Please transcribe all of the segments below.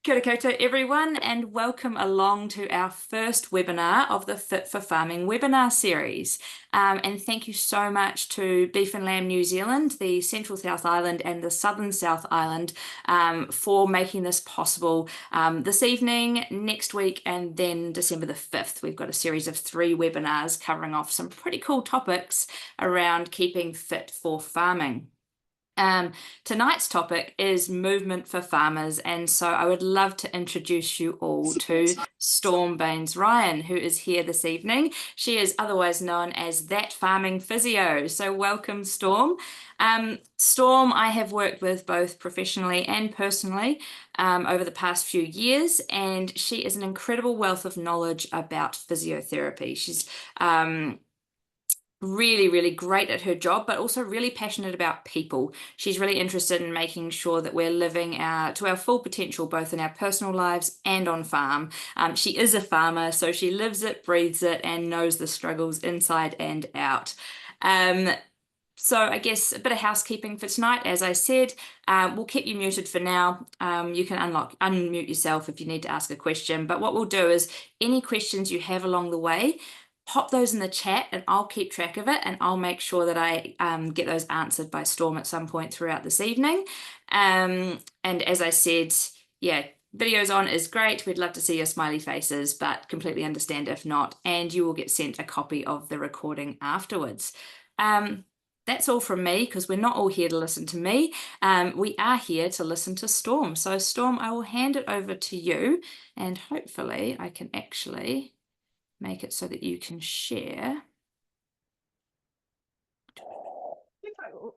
Kia ora koutou everyone, and welcome along to our first webinar of the Fit for Farming webinar series. And thank you so much to Beef and Lamb New Zealand, the Central South Island and the Southern South Island for making this possible this evening, next week, and then December the 5th. We've got a series of 3 webinars covering off some pretty cool topics around keeping fit for farming. Tonight's topic is movement for farmers, and so I would love to introduce you all to Storm Baynes-Ryan, who is here this evening. She is otherwise known as That Farming Physio. So welcome, Storm. Storm, I have worked with both professionally and personally over the past few years, and she is an incredible wealth of knowledge about physiotherapy. She's really great at her job, but also really passionate about people. She's really interested in making sure that we're living to our full potential, both in our personal lives and on farm. She is a farmer, so she lives it, breathes it, and knows the struggles inside and out. So I guess a bit of housekeeping for tonight. As I said, we'll keep you muted for now. You can unmute yourself if you need to ask a question. But what we'll do is any questions you have along the way, pop those in the chat and I'll keep track of it, and I'll make sure that I get those answered by Storm at some point throughout this evening. And as I said, yeah, videos on is great. We'd love to see your smiley faces, but completely understand if not, and you will get sent a copy of the recording afterwards. That's all from me, because we're not all here to listen to me. We are here to listen to Storm. So Storm, I will hand it over to you, and hopefully I can actually make it so that you can share. Oh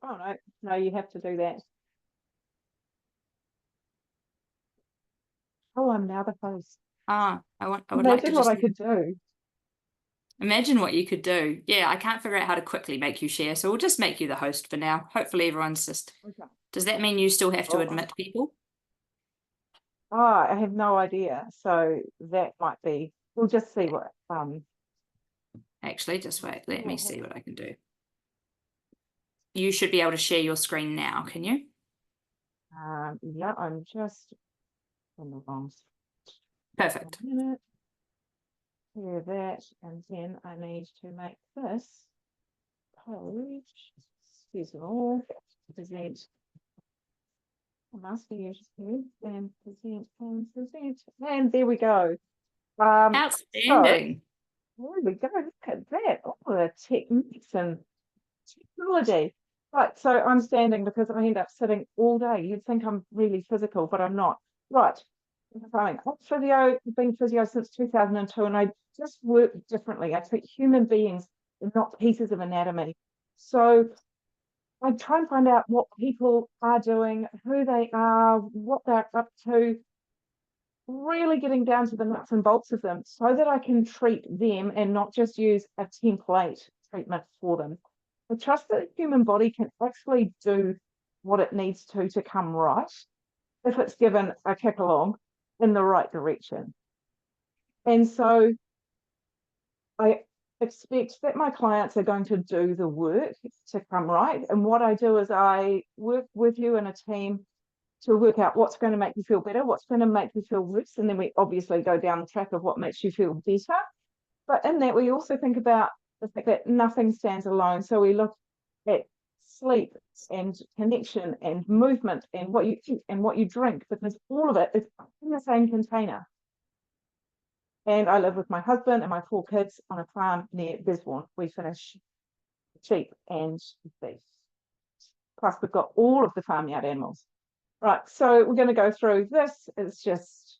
no, no, you have to do that. Oh, I'm now the host. I would like to Imagine what just I could do. imagine what you could do. Yeah, I can't figure out how to quickly make you share, so we'll just make you the host for now. Hopefully everyone's just. Okay. Does that mean you still have to Oh, admit people? I have no idea. So that might be. We'll just see what. Actually, just wait. Let me Yeah, see what I can do. You should be able to share your screen now, can you? yeah, I'm just on the wrong. Perfect. A minute. Clear that, and then I need to make this page. Excuse me. Present. I'm asking you to and present, and there we go. So Outstanding. there we go. Look at that. All the techniques and technology. Right. So I'm standing because I end up sitting all day. You'd think I'm really physical, but I'm not. Right. I'm physio, I've been physio since 2002, and I just work differently. I treat human beings and not pieces of anatomy. So I try and find out what people are doing, who they are, what they're up to, really getting down to the nuts and bolts of them so that I can treat them and not just use a template treatment for them. I trust that the human body can actually do what it needs to come right if it's given a kick along in the right direction. And so I expect that my clients are going to do the work to come right. And what I do is I work with you in a team to work out what's going to make you feel better, what's going to make you feel worse. And then we obviously go down the track of what makes you feel better. But in that, we also think about the fact that nothing stands alone. So we look at sleep and connection and movement and what you eat and what you drink, because all of it is in the same container. And I live with my husband and my 4 kids on a farm near Bisborne. We finish sheep and beef. Plus, we've got all of the farmyard animals. Right, so we're going to go through this. It's just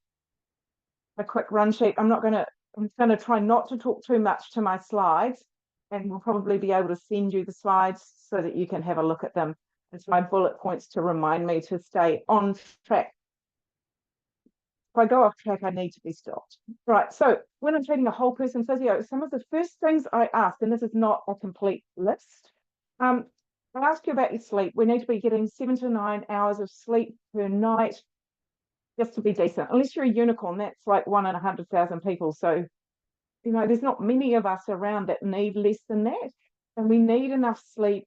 a quick run sheet. I'm going to try not to talk too much to my slides, and we'll probably be able to send you the slides so that you can have a look at them. It's my bullet points to remind me to stay on track. If I go off track, I need to be stopped. Right, so when I'm treating a whole person physio, some of the first things I ask, and this is not a complete list, I ask you about your sleep. We need to be getting 7 to 9 hours of sleep per night just to be decent. Unless you're a unicorn, that's like 1 in 100,000 people. So, there's not many of us around that need less than that. And we need enough sleep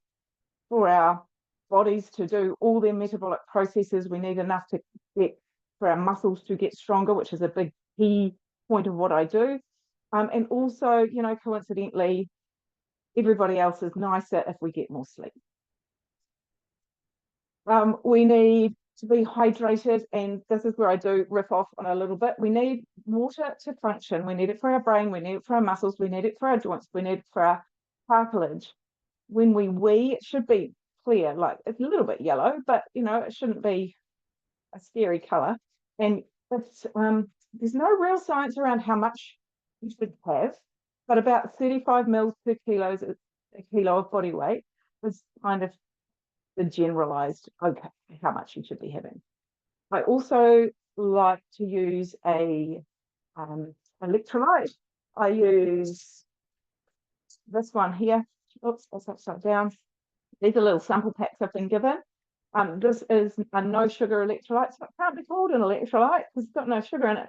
for our bodies to do all their metabolic processes. We need enough to get for our muscles to get stronger, which is a big key point of what I do. And also, you know, coincidentally, everybody else is nicer if we get more sleep. We need to be hydrated, and this is where I do riff off on a little bit. We need water to function. We need it for our brain, we need it for our muscles, we need it for our joints, we need it for our cartilage. When we wee, it should be clear, like it's a little bit yellow, but you know, it shouldn't be a scary color. And it's there's no real science around how much you should have, but about 35 mils per kilo of body weight is kind of the generalized, okay, how much you should be having. I also like to use a electrolyte. I use this one here. Oops, that's upside down. These are little sample packs I've been given. This is a no sugar electrolyte, so it can't be called an electrolyte because it's got no sugar in it,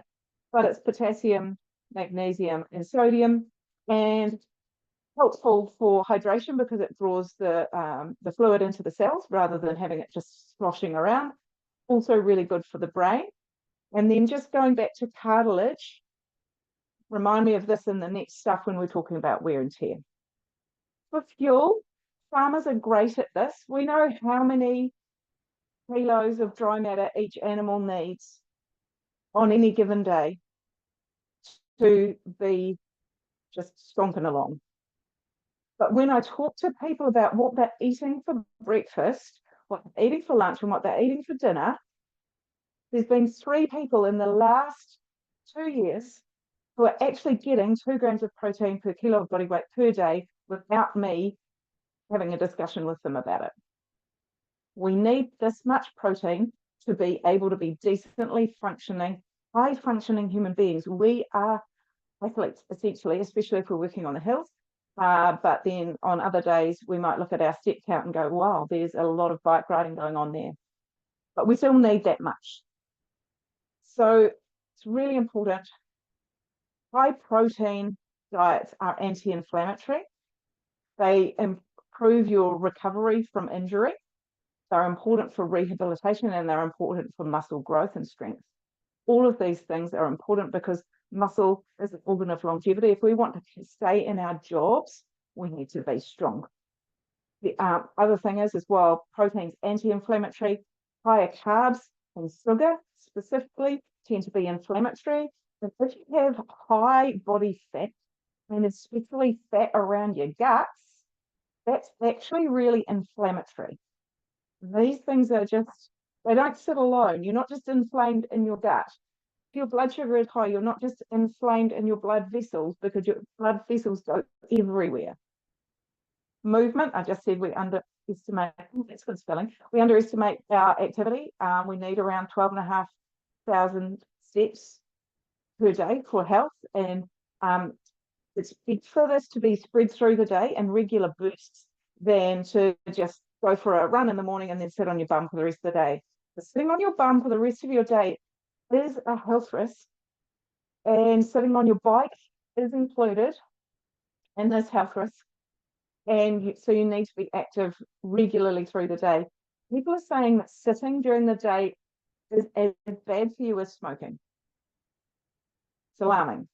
but it's potassium, magnesium, and sodium, and helpful for hydration because it draws the fluid into the cells rather than having it just sloshing around. Also really good for the brain. And then just going back to cartilage, remind me of this in the next stuff when we're talking about wear and tear. For fuel, farmers are great at this. We know how many kilos of dry matter each animal needs on any given day to be just stonking along. But when I talk to people about what they're eating for breakfast, what they're eating for lunch, and what they're eating for dinner, there's been 3 people in the last 2 years who are actually getting 2 grams of protein per kilo of body weight per day without me having a discussion with them about it. We need this much protein to be able to be decently functioning, high functioning human beings. We are athletes, essentially, especially if we're working on the hills. But then on other days, we might look at our step count and go, wow, there's a lot of bike riding going on there. But we still need that much. So it's really important. High protein diets are anti-inflammatory. They improve your recovery from injury. They're important for rehabilitation, and they're important for muscle growth and strength. All of these things are important because muscle is an organ of longevity. If we want to stay in our jobs, we need to be strong. The other thing is as well, protein's anti-inflammatory. Higher carbs and sugar specifically tend to be inflammatory. And if you have high body fat, and especially fat around your guts, that's actually really inflammatory. These things are just, they don't sit alone. You're not just inflamed in your gut. If your blood sugar is high, you're not just inflamed in your blood vessels because your blood vessels go everywhere. Movement, I just said we underestimate, that's good spelling, we underestimate our activity. We need around 12,500 steps per day for health, and it's for this to be spread through the day in regular bursts than to just go for a run in the morning and then sit on your bum for the rest of the day. But sitting on your bum for the rest of your day is a health risk, and sitting on your bike is included in this health risk. And so you need to be active regularly through the day. People are saying that sitting during the day is as bad for you as smoking. It's alarming.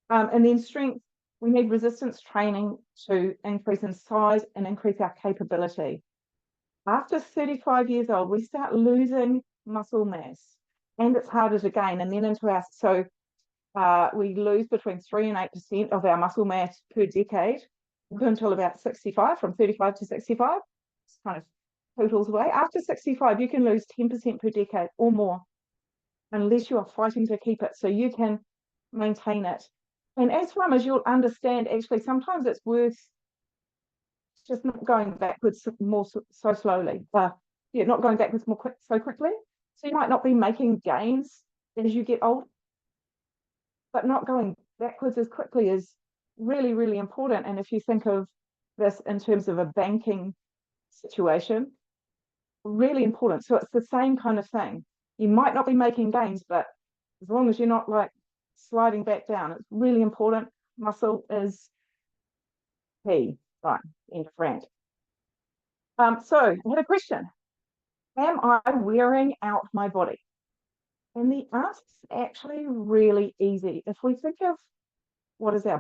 And then strength, we need resistance training to increase in size and increase our capability. After 35 years old, we start losing muscle mass, and it's harder to gain. And then into our, so we lose between 3 and 8% of our muscle mass per decade until about 65, from 35 to 65. It's kind of totals away. After 65, you can lose 10% per decade or more, unless you are fighting to keep it, so you can maintain it. And as farmers, you'll understand actually sometimes it's worth just not going backwards more so slowly. Not going backwards so quickly. So you might not be making gains as you get older, but not going backwards as quickly is really, really important. And if you think of this in terms of a banking situation, really important. So it's the same kind of thing. You might not be making gains, but as long as you're not like sliding back down, it's really important. Muscle is key. Right, end of rant. So I had a question. Am I wearing out my body? And the answer is actually really easy. If we think of what is our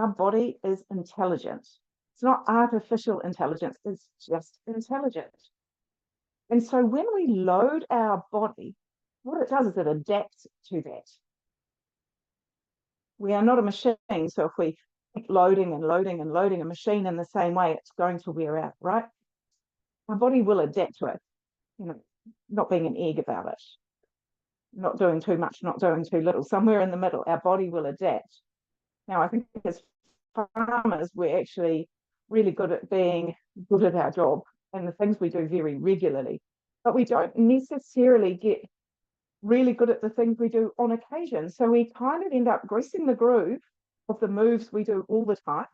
body is intelligent. It's not artificial intelligence, it's just intelligent. And so when we load our body, what it does is it adapts to that. We are not a machine. So if we keep loading and loading and loading a machine in the same way, it's going to wear out, right? Our body will adapt to it, you know, not being an egg about it, not doing too much, not doing too little. Somewhere in the middle, our body will adapt. Now, I think as farmers, we're actually really good at being good at our job and the things we do very regularly, but we don't necessarily get really good at the things we do on occasion. So we kind of end up greasing the groove of the moves we do all the time.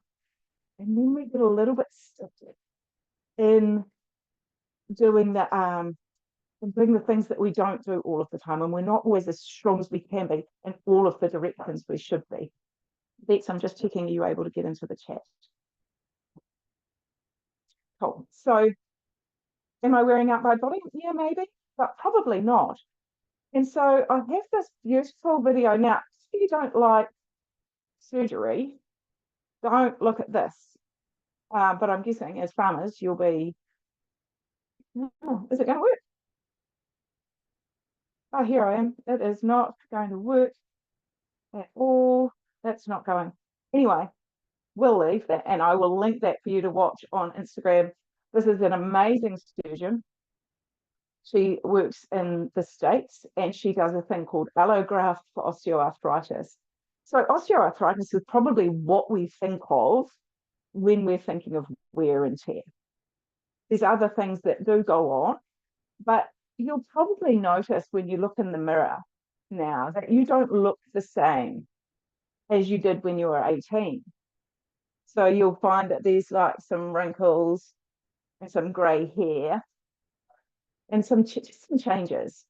And then we get a little bit stuck in doing doing the things that we don't do all of the time. And we're not always as strong as we can be in all of the directions we should be. Bex, I'm just checking, are you able to get into the chat? Cool. So am I wearing out my body? Yeah, maybe, but probably not. And so I have this beautiful video now. If you don't like surgery, don't look at this. But I'm guessing as farmers, you'll be, oh, is it going to work? Oh, here I am. It is not going to work at all. That's not going. Anyway, we'll leave that and I will link that for you to watch on Instagram. This is an amazing surgeon. She works in the States and she does a thing called allograft for osteoarthritis. So osteoarthritis is probably what we think of when we're thinking of wear and tear. There's other things that do go on, but you'll probably notice when you look in the mirror now that you don't look the same as you did when you were 18. So you'll find that there's like some wrinkles and some grey hair and some changes.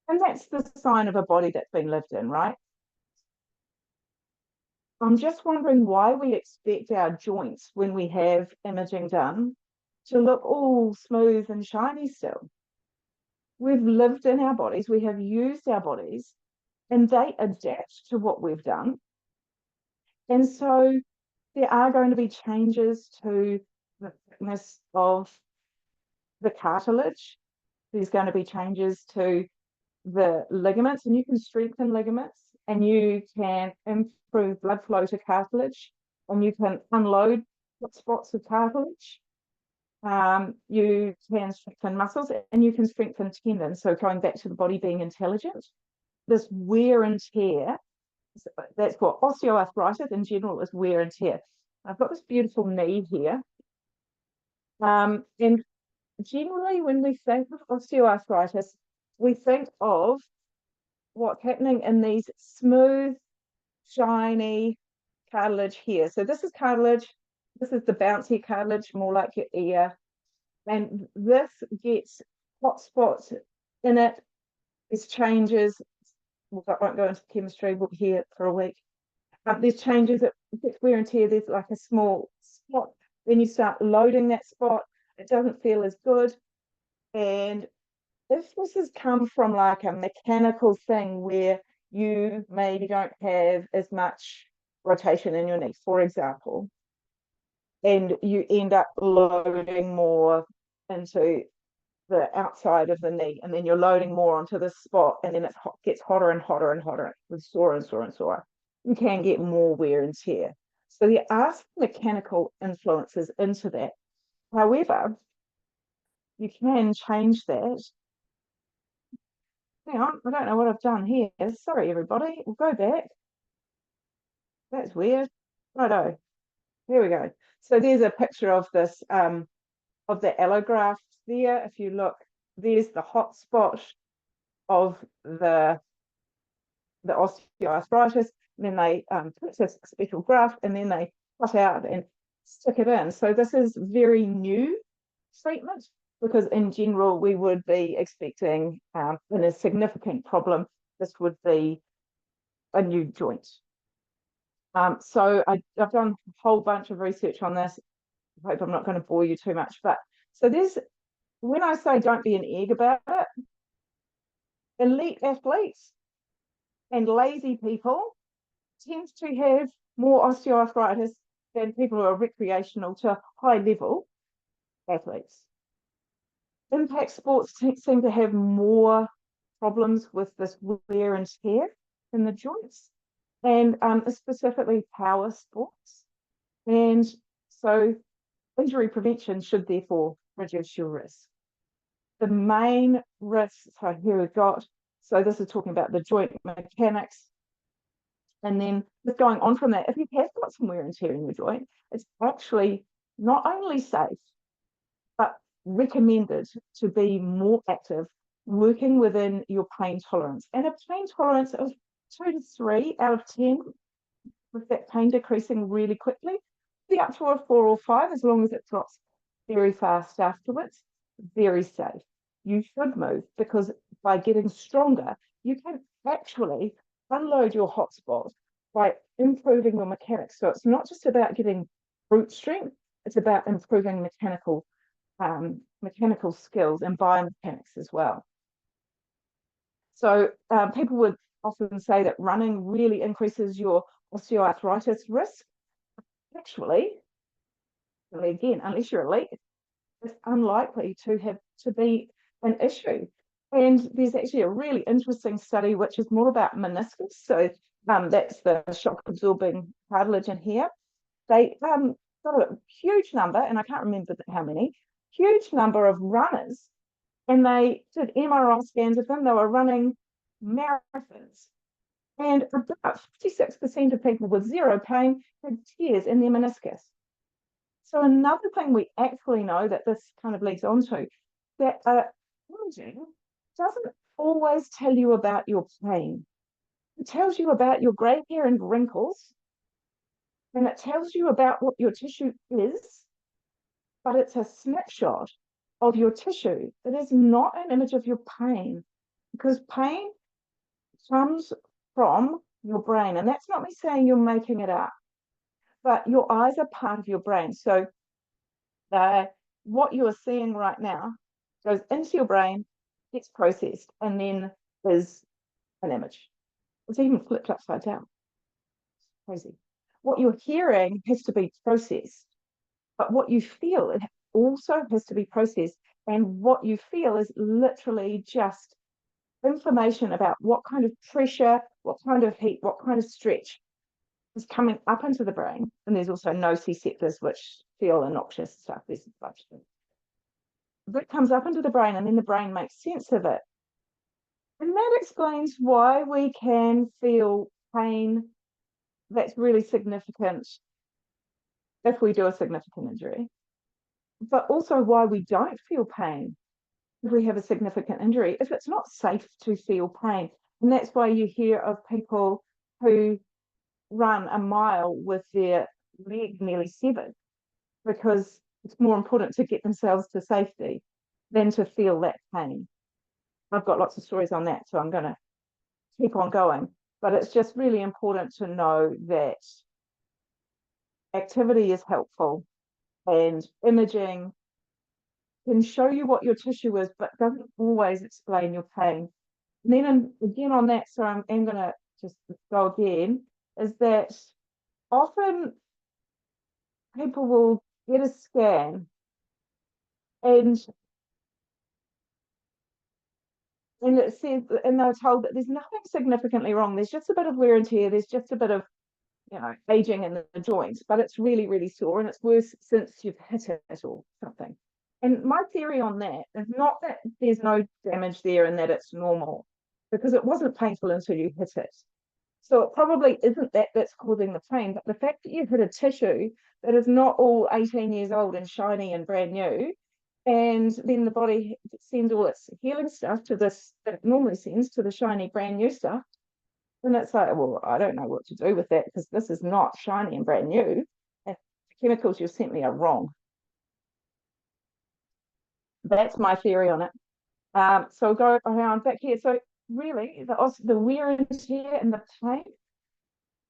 And that's the sign of a body that's been lived in, right? I'm just wondering why we expect our joints when we have imaging done to look all smooth and shiny still. We've lived in our bodies, we have used our bodies, and they adapt to what we've done. And so there are going to be changes to the thickness of the cartilage. There's going to be changes to the ligaments, and you can strengthen ligaments and you can improve blood flow to cartilage and you can unload spots of cartilage. You can strengthen muscles and you can strengthen tendons. So going back to the body being intelligent, this wear and tear, that's what osteoarthritis in general is, wear and tear. I've got this beautiful knee here. And generally when we think of osteoarthritis, we think of what's happening in these smooth, shiny cartilage here. So this is cartilage. This is the bouncy cartilage, more like your ear. And this gets hot spots in it. There's changes. I won't go into chemistry, we'll be here for a week. There's changes, it gets wear and tear. There's like a small spot. Then you start loading that spot. It doesn't feel as good. And if this has come from like a mechanical thing where you maybe don't have as much rotation in your knee, for example, and you end up loading more into the outside of the knee, and then you're loading more onto this spot, and then it gets hotter and hotter and hotter with sore and sore and sore. You can get more wear and tear. So there are some mechanical influences into that. However, you can change that. Hang on, I don't know what I've done here. Sorry, everybody. We'll go back. That's weird. Righto. Here we go. So there's a picture of this, of the allograft there. If you look, there's the hot spot of the osteoarthritis. And then they put a special graft and then they cut out and stick it in. So this is very new treatment because in general we would be expecting in a significant problem, this would be a new joint. So I've done a whole bunch of research on this. I hope I'm not going to bore you too much, but so there's, when I say don't be an egg about it, elite athletes and lazy people tend to have more osteoarthritis than people who are recreational to high level athletes. Impact sports seem to have more problems with this wear and tear in the joints, and specifically power sports. And so injury prevention should therefore reduce your risk. The main risks, so here we've got, so this is talking about the joint mechanics. And then just going on from that, if you have got some wear and tear in your joint, it's actually not only safe, but recommended to be more active, working within your pain tolerance. And a pain tolerance of 2 to 3 out of 10, with that pain decreasing really quickly, be up to a 4 or 5 as long as it drops very fast afterwards. Very safe. You should move, because by getting stronger, you can actually unload your hotspot by improving your mechanics. So it's not just about getting brute strength, it's about improving mechanical skills and biomechanics as well. So people would often say that running really increases your osteoarthritis risk. Actually, again, unless you're elite, it's unlikely to have to be an issue. And there's actually a really interesting study which is more about meniscus. So that's the shock absorbing cartilage in here. They got a huge number, and I can't remember how many, huge number of runners, and they did MRI scans of them. They were running marathons. And about 56% of people with zero pain had tears in their meniscus. So another thing we actually know that this kind of leads on to, that imaging doesn't always tell you about your pain. It tells you about your grey hair and wrinkles, and it tells you about what your tissue is, but it's a snapshot of your tissue. It is not an image of your pain, because pain comes from your brain. And that's not me saying you're making it up, but your eyes are part of your brain. So what you are seeing right now goes into your brain, gets processed, and then is an image. It's even flipped upside down. Crazy. What you're hearing has to be processed, but what you feel, it also has to be processed. And what you feel is literally just information about what kind of pressure, what kind of heat, what kind of stretch is coming up into the brain. And there's also nociceptors, which feel the noxious stuff. There's a bunch of things. That comes up into the brain, and then the brain makes sense of it. And that explains why we can feel pain that's really significant if we do a significant injury, but also why we don't feel pain if we have a significant injury, if it's not safe to feel pain. And that's why you hear of people who run a mile with their leg nearly severed, because it's more important to get themselves to safety than to feel that pain. I've got lots of stories on that, so I'm going to keep on going. But it's just really important to know that activity is helpful, and imaging can show you what your tissue is, but doesn't always explain your pain. And then again on that, so I'm going to just go again, is that often people will get a scan and it says, and they're told that there's nothing significantly wrong. There's just a bit of wear and tear. There's just a bit of, aging in the joints, but it's really, really sore, and it's worse since you've hit it or something. And my theory on that is not that there's no damage there and that it's normal, because it wasn't painful until you hit it. So it probably isn't that that's causing the pain, but the fact that you've hit a tissue that is not all 18 years old and shiny and brand new, and then the body sends all its healing stuff to this that it normally sends to the shiny brand new stuff. And it's like, well, I don't know what to do with that, because this is not shiny and brand new. And the chemicals you sent me are wrong. That's my theory on it. So I'll go around back here. So really, the wear and tear and the pain,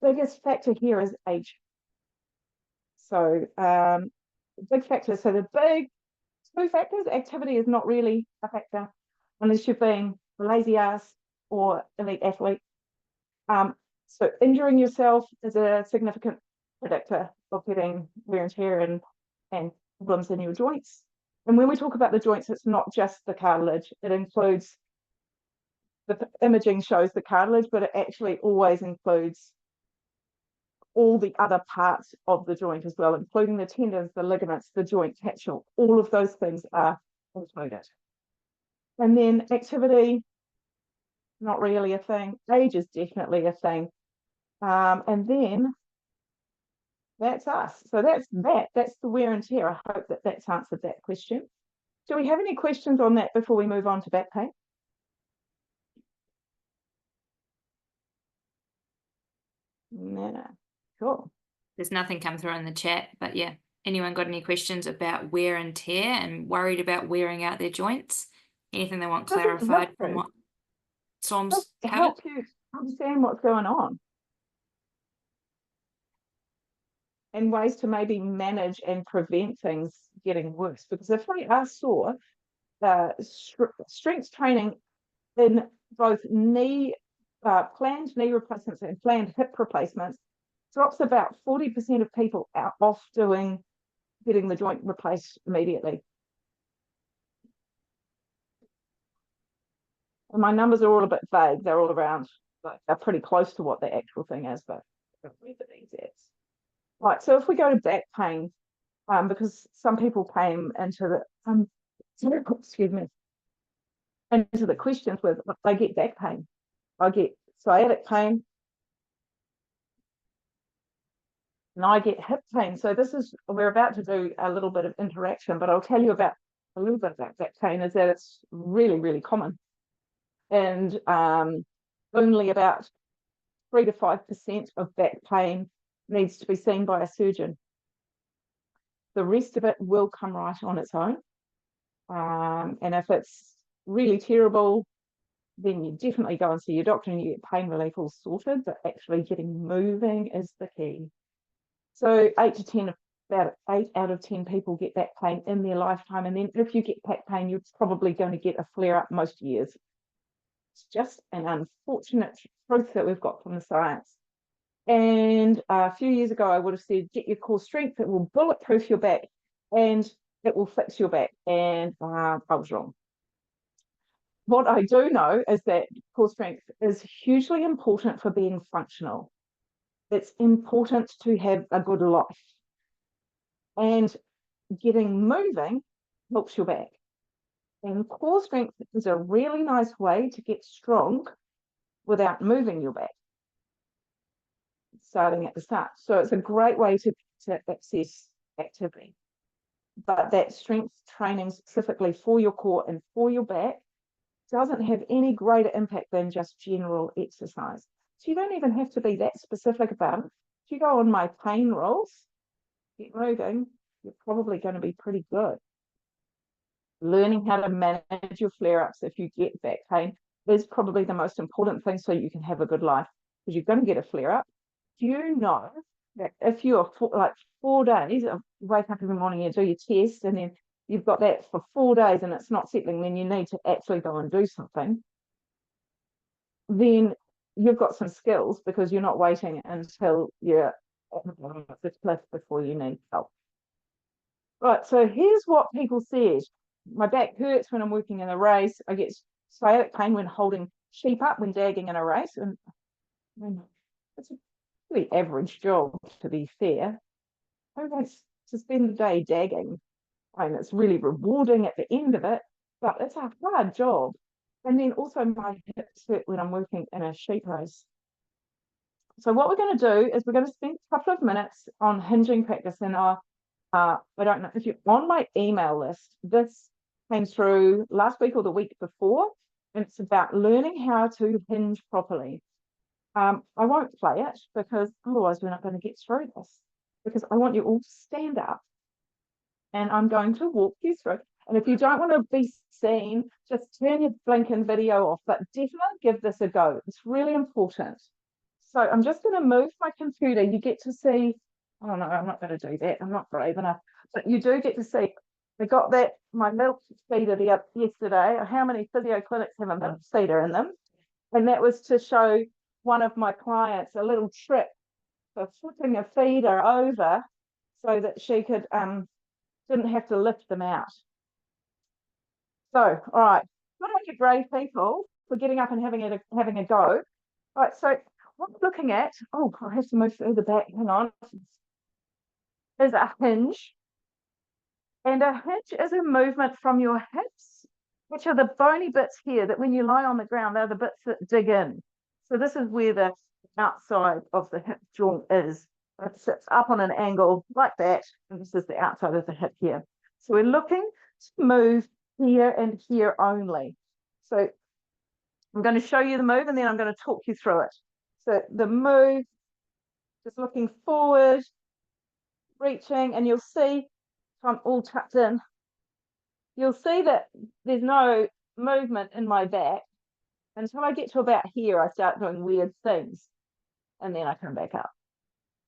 biggest factor here is age. So big factor. So the big two factors, activity is not really a factor unless you've been lazy ass, or elite athlete. So injuring yourself is a significant predictor of getting wear and tear and problems in your joints. And when we talk about the joints, it's not just the cartilage. It includes, the imaging shows the cartilage, but it actually always includes all the other parts of the joint as well, including the tendons, the ligaments, the joint capsule. All of those things are included. And then activity, not really a thing. Age is definitely a thing. And then that's us. So that's the wear and tear. I hope that that's answered that question. Do we have any questions on that before we move on to back pain? No. Cool. There's nothing come through in the chat, but yeah. Anyone got any questions about wear and tear and worried about wearing out their joints? Anything they want clarified from what Storm's Just to covered? help you understand what's going on and ways to maybe manage and prevent things getting worse. Because if we are sore, strength training in both planned knee replacements and planned hip replacements drops about 40% of people out off getting the joint replaced immediately. And my numbers are all a bit vague. They're all around, like, they're pretty close to what the actual thing is, but right. So if we go to back pain, because some people came into the excuse me, into the questions with, they get back pain. I get sciatic pain, and I get hip pain. So we're about to do a little bit of interaction, but I'll tell you about a little bit about back pain is that it's really, really common. And only about 3 to 5% of back pain needs to be seen by a surgeon. The rest of it will come right on its own. And if it's really terrible, then you definitely go and see your doctor and you get pain relief all sorted, but actually getting moving is the key. So about 8 out of 10 people get back pain in their lifetime. And then if you get back pain, you're probably going to get a flare up most years. It's just an unfortunate truth that we've got from the science. And a few years ago, I would have said, get your core strength, it will bulletproof your back and it will fix your back. And I was wrong. What I do know is that core strength is hugely important for being functional. It's important to have a good life. And getting moving helps your back. And core strength is a really nice way to get strong without moving your back, starting at the start. So it's a great way to access activity. But that strength training specifically for your core and for your back doesn't have any greater impact than just general exercise. So you don't even have to be that specific about it. If you go on my pain rules, get moving, you're probably going to be pretty good. Learning how to manage your flare-ups if you get back pain is probably the most important thing so you can have a good life, because you're going to get a flare-up. Do you know that if you are 4 days, you wake up every morning, you do your test, and then you've got that for 4 days and it's not settling, then you need to actually go and do something, then you've got some skills because you're not waiting until you're at the bottom of this cliff before you need help. Right, so here's what people said. My back hurts when I'm working in a race. I get sciatic pain when holding sheep up when dagging in a race. And it's a pretty average job, to be fair. I don't to spend the day dagging. I mean, it's really rewarding at the end of it, but it's a hard job. And then also my hips hurt when I'm working in a sheep race. So what we're going to do is we're going to spend a couple of minutes on hinging practice. And I don't know if you're on my email list, this came through last week or the week before, and it's about learning how to hinge properly. I won't play it because otherwise we're not going to get through this, because I want you all to stand up and I'm going to walk you through. And if you don't want to be seen, just turn your blinking video off, but definitely give this a go. It's really important. So I'm just going to move my computer. You get to see, oh no, I'm not going to do that. I'm not brave enough. But you do get to see I got that, my milk feeder yesterday. How many physio clinics have a milk feeder in them? And that was to show one of my clients a little trick for flipping a feeder over so that she could didn't have to lift them out. So, all right, good on you brave people for getting up and having a go. All right, so what we're looking at, oh, I have to move further back, hang on, is a hinge. And a hinge is a movement from your hips, which are the bony bits here that when you lie on the ground, they're the bits that dig in. So this is where the outside of the hip joint is. It sits up on an angle like that, and this is the outside of the hip here. So we're looking to move here and here only. So I'm going to show you the move, and then I'm going to talk you through it. So the move, just looking forward, reaching, and you'll see I'm all tucked in. You'll see that there's no movement in my back until I get to about here. I start doing weird things, and then I come back up.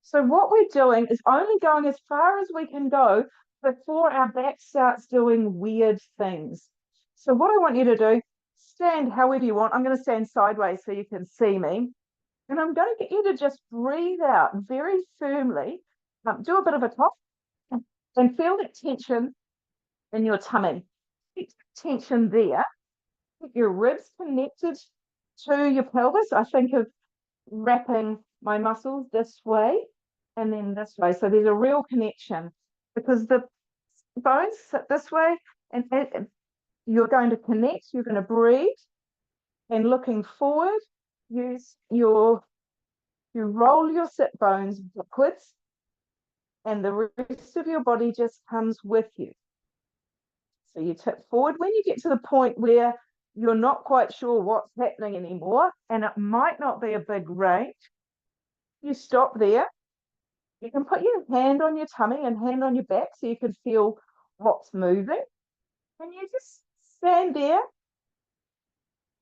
So what we're doing is only going as far as we can go before our back starts doing weird things. So what I want you to do, stand however you want. I'm going to stand sideways so you can see me. And I'm going to get you to just breathe out very firmly. Do a bit of a cough and feel that tension in your tummy. Keep tension there. Keep your ribs connected to your pelvis. I think of wrapping my muscles this way and then this way. So there's a real connection because the bones sit this way and you're going to connect, you're going to breathe and looking forward, you roll your sit bones backwards and the rest of your body just comes with you. So you tip forward. When you get to the point where you're not quite sure what's happening anymore, and it might not be a big range, you stop there. You can put your hand on your tummy and hand on your back so you can feel what's moving. And you just stand there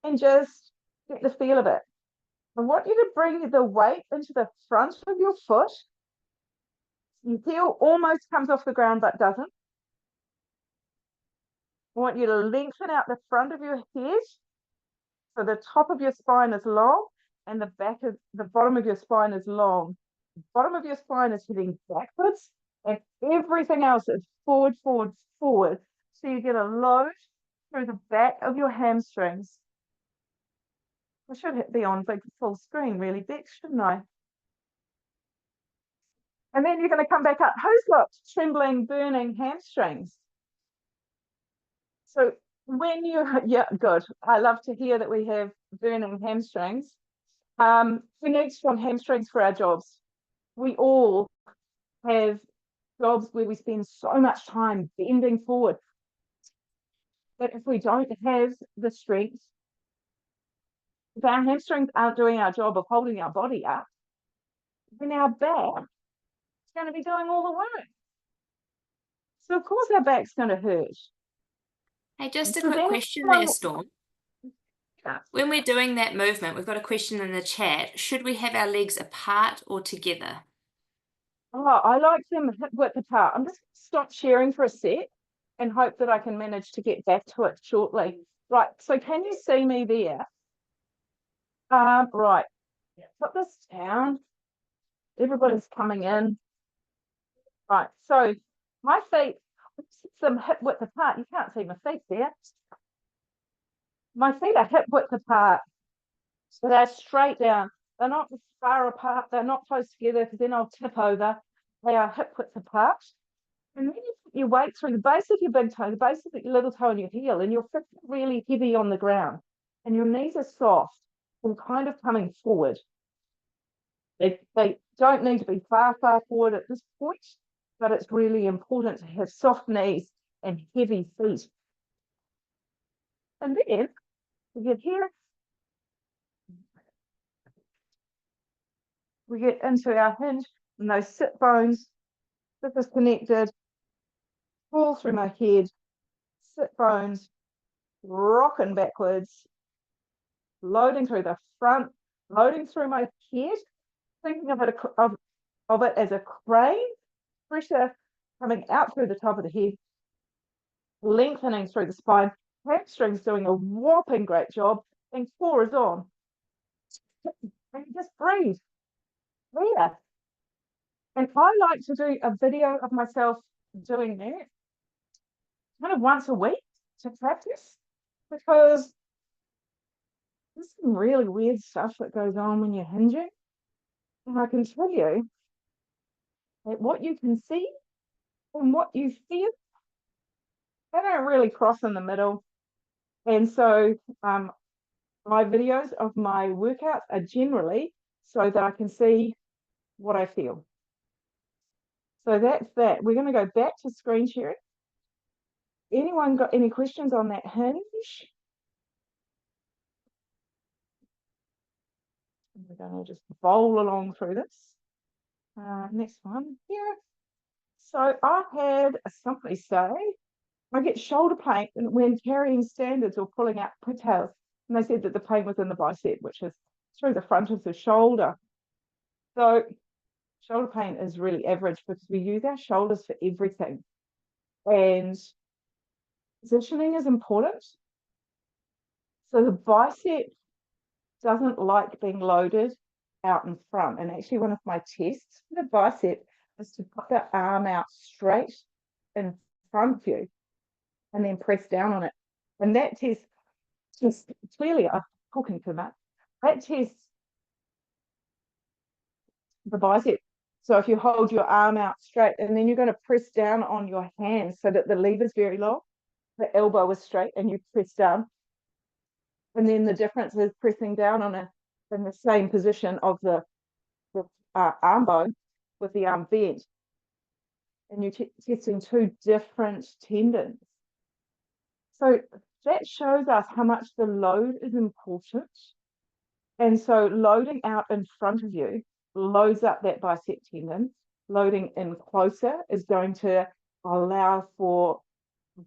and just get the feel of it. I want you to bring the weight into the front of your foot. Your heel almost comes off the ground but doesn't. I want you to lengthen out the front of your head so the top of your spine is long and the bottom of your spine is long. The bottom of your spine is heading backwards and everything else is forward, forward, forward. So you get a load through the back of your hamstrings. I should be on big full screen really, Bex, shouldn't I? And then you're going to come back up. Who's got trembling, burning hamstrings? So when you, yeah, good. I love to hear that we have burning hamstrings. We need strong hamstrings for our jobs. We all have jobs where we spend so much time bending forward. But if we don't have the strength, if our hamstrings aren't doing our job of holding our body up, then our back is going to be doing all the work. So of course our back's going to hurt. Hey, just a So quick then question there, Storm. When we're doing that movement, we've got a question in the chat. Should we have our legs apart or together? Oh, I like them hip width apart. I'm just going to stop sharing for a sec and hope that I can manage to get back to it shortly. Right, so can you see me there? Right, put this down. Everybody's coming in. Right, so my feet, some hip width apart. You can't see my feet there. My feet are hip width apart. So they're straight down. They're not far apart. They're not close together because then I'll tip over. They are hip width apart. And then you put your weight through the base of your big toe, the base of your little toe and your heel, and your feet are really heavy on the ground. And your knees are soft and kind of coming forward. They don't need to be far, far forward at this point, but it's really important to have soft knees and heavy feet. And then we get here. We get into our hinge and those sit bones. This is connected. Fall through my head. Sit bones. Rocking backwards. Loading through the front. Loading through my head. Thinking of it as a crane. Pressure coming out through the top of the head. lengthening through the spine. Hamstring's doing a whopping great job, and core is on. And just breathe. There. And I like to do a video of myself doing that kind of once a week to practice, because there's some really weird stuff that goes on when you're hinging. And I can tell you that what you can see and what you feel, they don't really cross in the middle. And so my videos of my workouts are generally so that I can see what I feel. So that's that. We're going to go back to screen sharing. Anyone got any questions on that hinge? We're going to just bowl along through this. Next one here. So I had somebody say, I get shoulder pain when carrying standards or pulling out pigtails. And they said that the pain was in the bicep, which is through the front of the shoulder. So shoulder pain is really average because we use our shoulders for everything. And positioning is important. So the bicep doesn't like being loaded out in front. And actually one of my tests for the bicep is to put the arm out straight in front of you and then press down on it. And that test just clearly, I'm talking too much, that tests the bicep. So if you hold your arm out straight and then you're going to press down on your hand so that the lever's very long, the elbow is straight and you press down. And then the difference is pressing down on it in the same position of the arm bone with the arm bent. And you're testing two different tendons. So that shows us how much the load is important. And so loading out in front of you loads up that bicep tendon. Loading in closer is going to allow for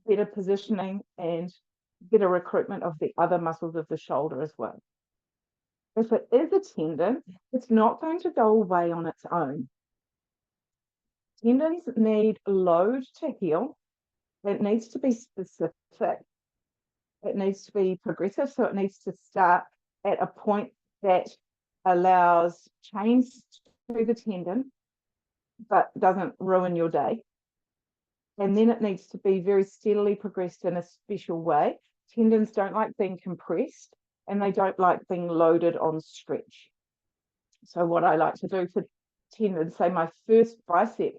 better positioning and better recruitment of the other muscles of the shoulder as well. If it is a tendon, it's not going to go away on its own. Tendons need load to heal. It needs to be specific. It needs to be progressive. So it needs to start at a point that allows change to the tendon, but doesn't ruin your day. And then it needs to be very steadily progressed in a special way. Tendons don't like being compressed and they don't like being loaded on stretch. So what I like to do for tendons, say my first bicep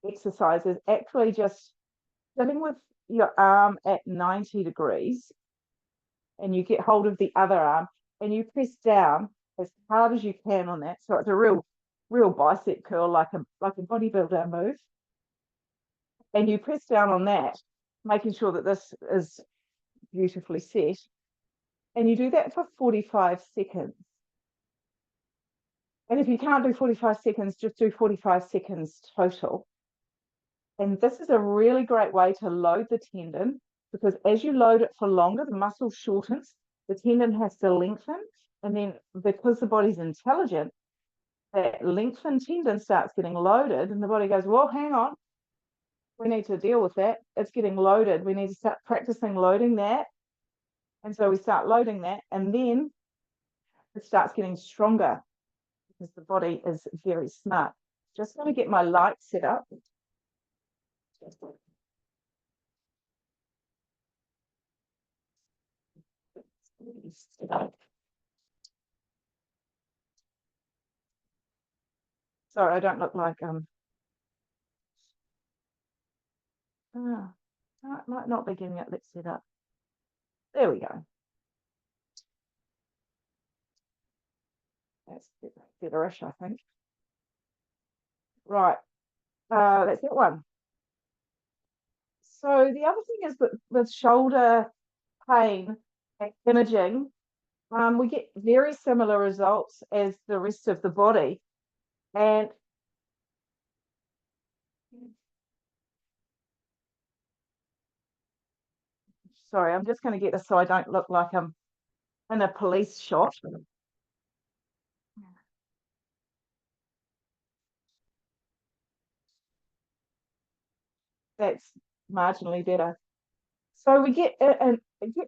exercise is actually just sitting with your arm at 90 degrees and you get hold of the other arm and you press down as hard as you can on that. So it's a real bicep curl, like a bodybuilder move. And you press down on that, making sure that this is beautifully set. And you do that for 45 seconds. And if you can't do 45 seconds, just do 45 seconds total. And this is a really great way to load the tendon, because as you load it for longer, the muscle shortens, the tendon has to lengthen. And then because the body's intelligent, that lengthened tendon starts getting loaded and the body goes, well, hang on, we need to deal with that. It's getting loaded. We need to start practicing loading that. And so we start loading that, and then it starts getting stronger because the body is very smart. Just going to get my light set up. Sorry, I don't look like might not be getting it. Let's set up. There we go. That's betterish, I think. Right. That's that one. So the other thing is that with shoulder pain and imaging, we get very similar results as the rest of the body. And sorry, I'm just going to get this so I don't look like I'm in a police shot. That's marginally better. So we get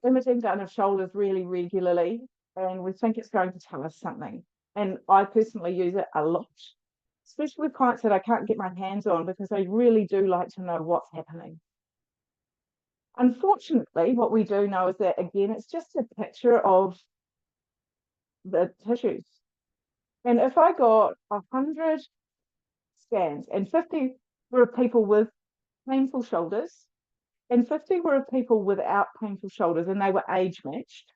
imaging done of shoulders really regularly, and we think it's going to tell us something. And I personally use it a lot, especially with clients that I can't get my hands on because I really do like to know what's happening. Unfortunately, what we do know is that, again, it's just a picture of the tissues. And if I got 100 scans and 50 were of people with painful shoulders and 50 were of people without painful shoulders and they were age matched,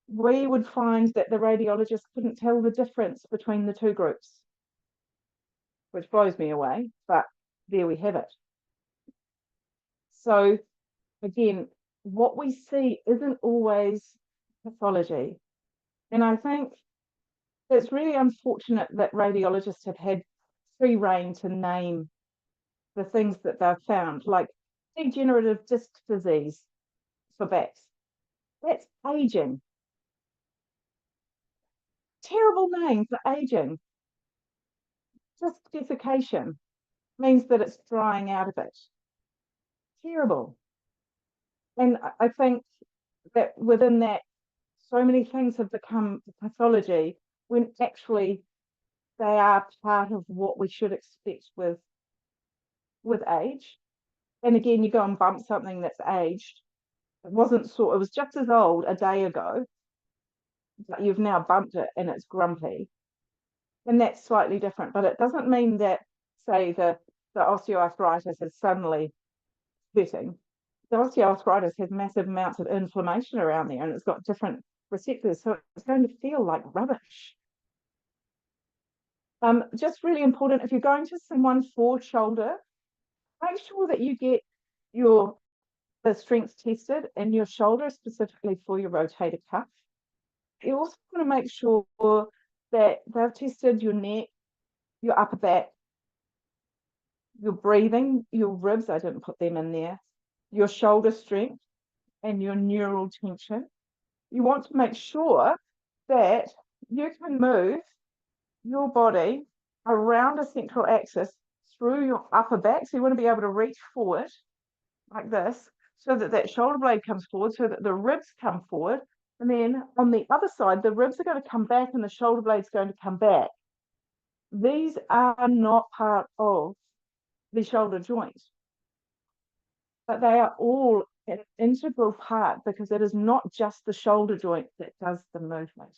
we would find that the radiologist couldn't tell the difference between the two groups, which blows me away, but there we have it. So again, what we see isn't always pathology. And I think it's really unfortunate that radiologists have had free rein to name the things that they've found, like degenerative disc disease for backs. That's aging. Terrible name for aging. Disc desiccation means that it's drying out a bit. Terrible. And I think that within that, so many things have become pathology when actually they are part of what we should expect with age. And again, you go and bump something that's aged. It was just as old a day ago, but you've now bumped it and it's grumpy. And that's slightly different, but it doesn't mean that, say, the osteoarthritis is suddenly hurting. The osteoarthritis has massive amounts of inflammation around there and it's got different receptors, so it's going to feel like rubbish. Just really important, if you're going to someone for shoulder, make sure that you get the strength tested in your shoulder, specifically for your rotator cuff. You also want to make sure that they've tested your neck, your upper back, your breathing, your ribs, I didn't put them in there, your shoulder strength, and your neural tension. You want to make sure that you can move your body around a central axis through your upper back. So you want to be able to reach forward like this so that that shoulder blade comes forward, so that the ribs come forward. And then on the other side, the ribs are going to come back and the shoulder blade's going to come back. These are not part of the shoulder joint, but they are all an integral part because it is not just the shoulder joint that does the movement.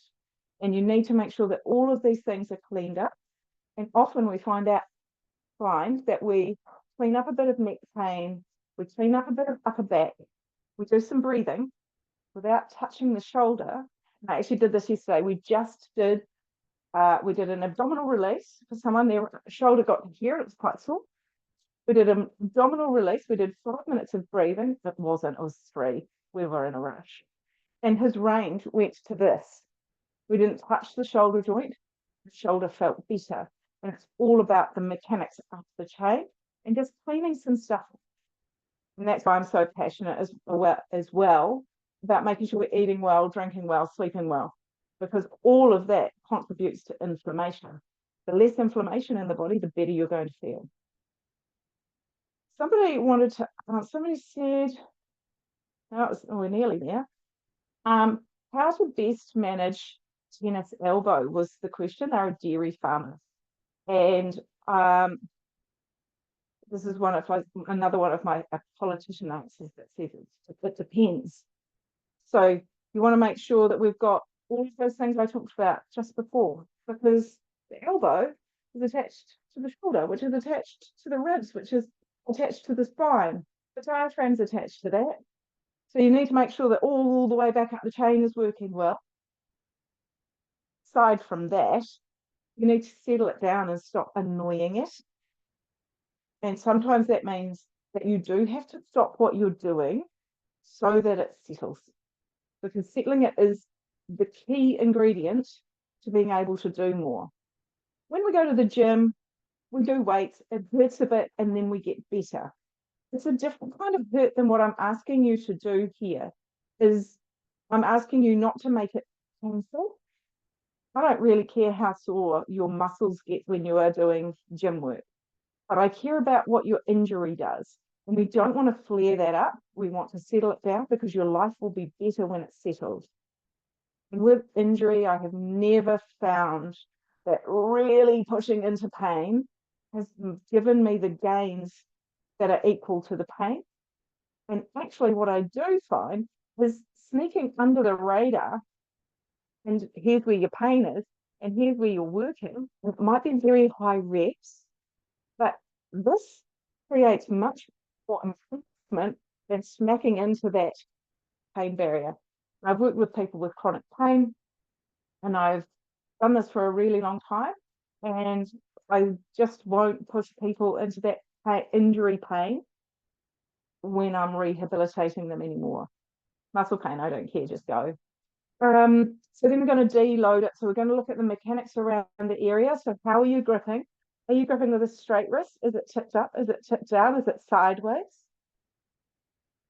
And you need to make sure that all of these things are cleaned up. And often we find that we clean up a bit of neck pain, we clean up a bit of upper back, we do some breathing without touching the shoulder. And I actually did this yesterday. We did an abdominal release for someone. Their shoulder got here, it was quite sore. We did an abdominal release. We did 5 minutes of breathing. It was 3. We were in a rush. And his range went to this. We didn't touch the shoulder joint. The shoulder felt better. And it's all about the mechanics up the chain and just cleaning some stuff. And that's why I'm so passionate as well about making sure we're eating well, drinking well, sleeping well, because all of that contributes to inflammation. The less inflammation in the body, the better you're going to feel. Somebody said, we're nearly there. How to best manage tennis elbow was the question. They're a dairy farmer. And this is another one of my politician answers that says it depends. So you want to make sure that we've got all of those things I talked about just before, because the elbow is attached to the shoulder, which is attached to the ribs, which is attached to the spine. The diaphragm's attached to that. So you need to make sure that all the way back up the chain is working well. Aside from that, you need to settle it down and stop annoying it. And sometimes that means that you do have to stop what you're doing so that it settles. Because settling it is the key ingredient to being able to do more. When we go to the gym, we do weights, it hurts a bit, and then we get better. It's a different kind of hurt than what I'm asking you to do here. I'm asking you not to make it painful. I don't really care how sore your muscles get when you are doing gym work, but I care about what your injury does. And we don't want to flare that up. We want to settle it down because your life will be better when it's settled. And with injury, I have never found that really pushing into pain has given me the gains that are equal to the pain. And actually, what I do find is sneaking under the radar, and here's where your pain is, and here's where you're working. It might be very high reps, but this creates much more improvement than smacking into that pain barrier. I've worked with people with chronic pain, and I've done this for a really long time, and I just won't push people into that injury pain when I'm rehabilitating them anymore. Muscle pain, I don't care, just go. So then we're going to deload it. So we're going to look at the mechanics around the area. So how are you gripping? Are you gripping with a straight wrist? Is it tipped up? Is it tipped down? Is it sideways?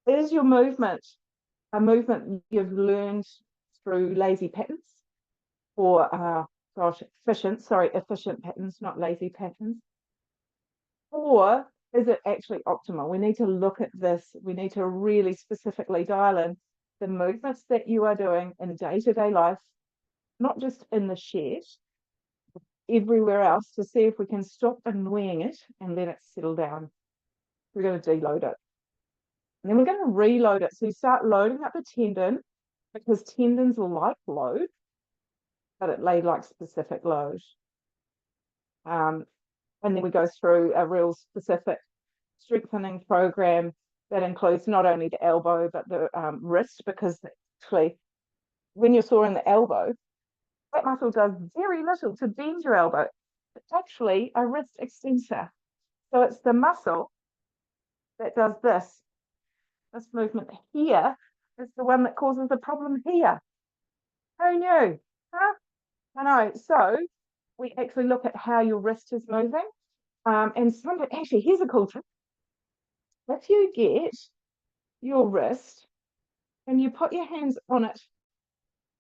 Is your movement a movement you've learned through lazy patterns or, efficient patterns, not lazy patterns? Or is it actually optimal? We need to look at this. We need to really specifically dial in the movements that you are doing in day-to-day life, not just in the shed, everywhere else, to see if we can stop annoying it and let it settle down. We're going to deload it. And then we're going to reload it. So you start loading up the tendon, because tendons like load, but they like specific load. And then we go through a real specific strengthening program that includes not only the elbow, but the wrist, because actually, when you're sore in the elbow, that muscle does very little to bend your elbow. It's actually a wrist extensor. So it's the muscle that does this. This movement here is the one that causes the problem here. Who knew? Huh? I know. So we actually look at how your wrist is moving. And actually, here's a cool trick. If you get your wrist and you put your hands on it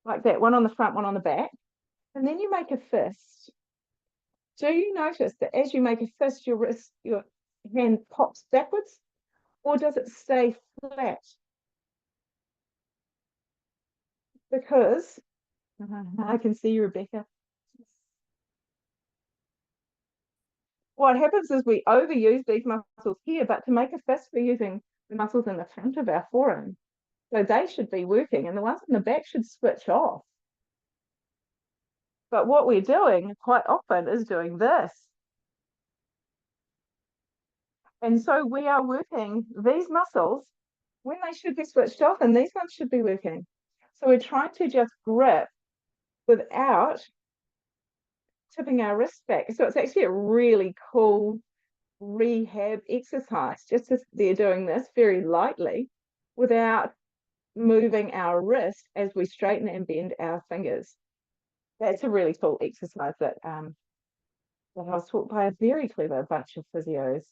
like that, one on the front, one on the back, and then you make a fist, do you notice that as you make a fist, your hand pops backwards, or does it stay flat? Because I can see you, Rebecca. What happens is we overuse these muscles here, but to make a fist, we're using the muscles in the front of our forearm. So they should be working, and the ones in the back should switch off. But what we're doing quite often is doing this. And so we are working these muscles when they should be switched off, and these ones should be working. So we're trying to just grip without tipping our wrist back. So it's actually a really cool rehab exercise, just as they're doing this very lightly without moving our wrist as we straighten and bend our fingers. That's a really cool exercise that I was taught by a very clever bunch of physios.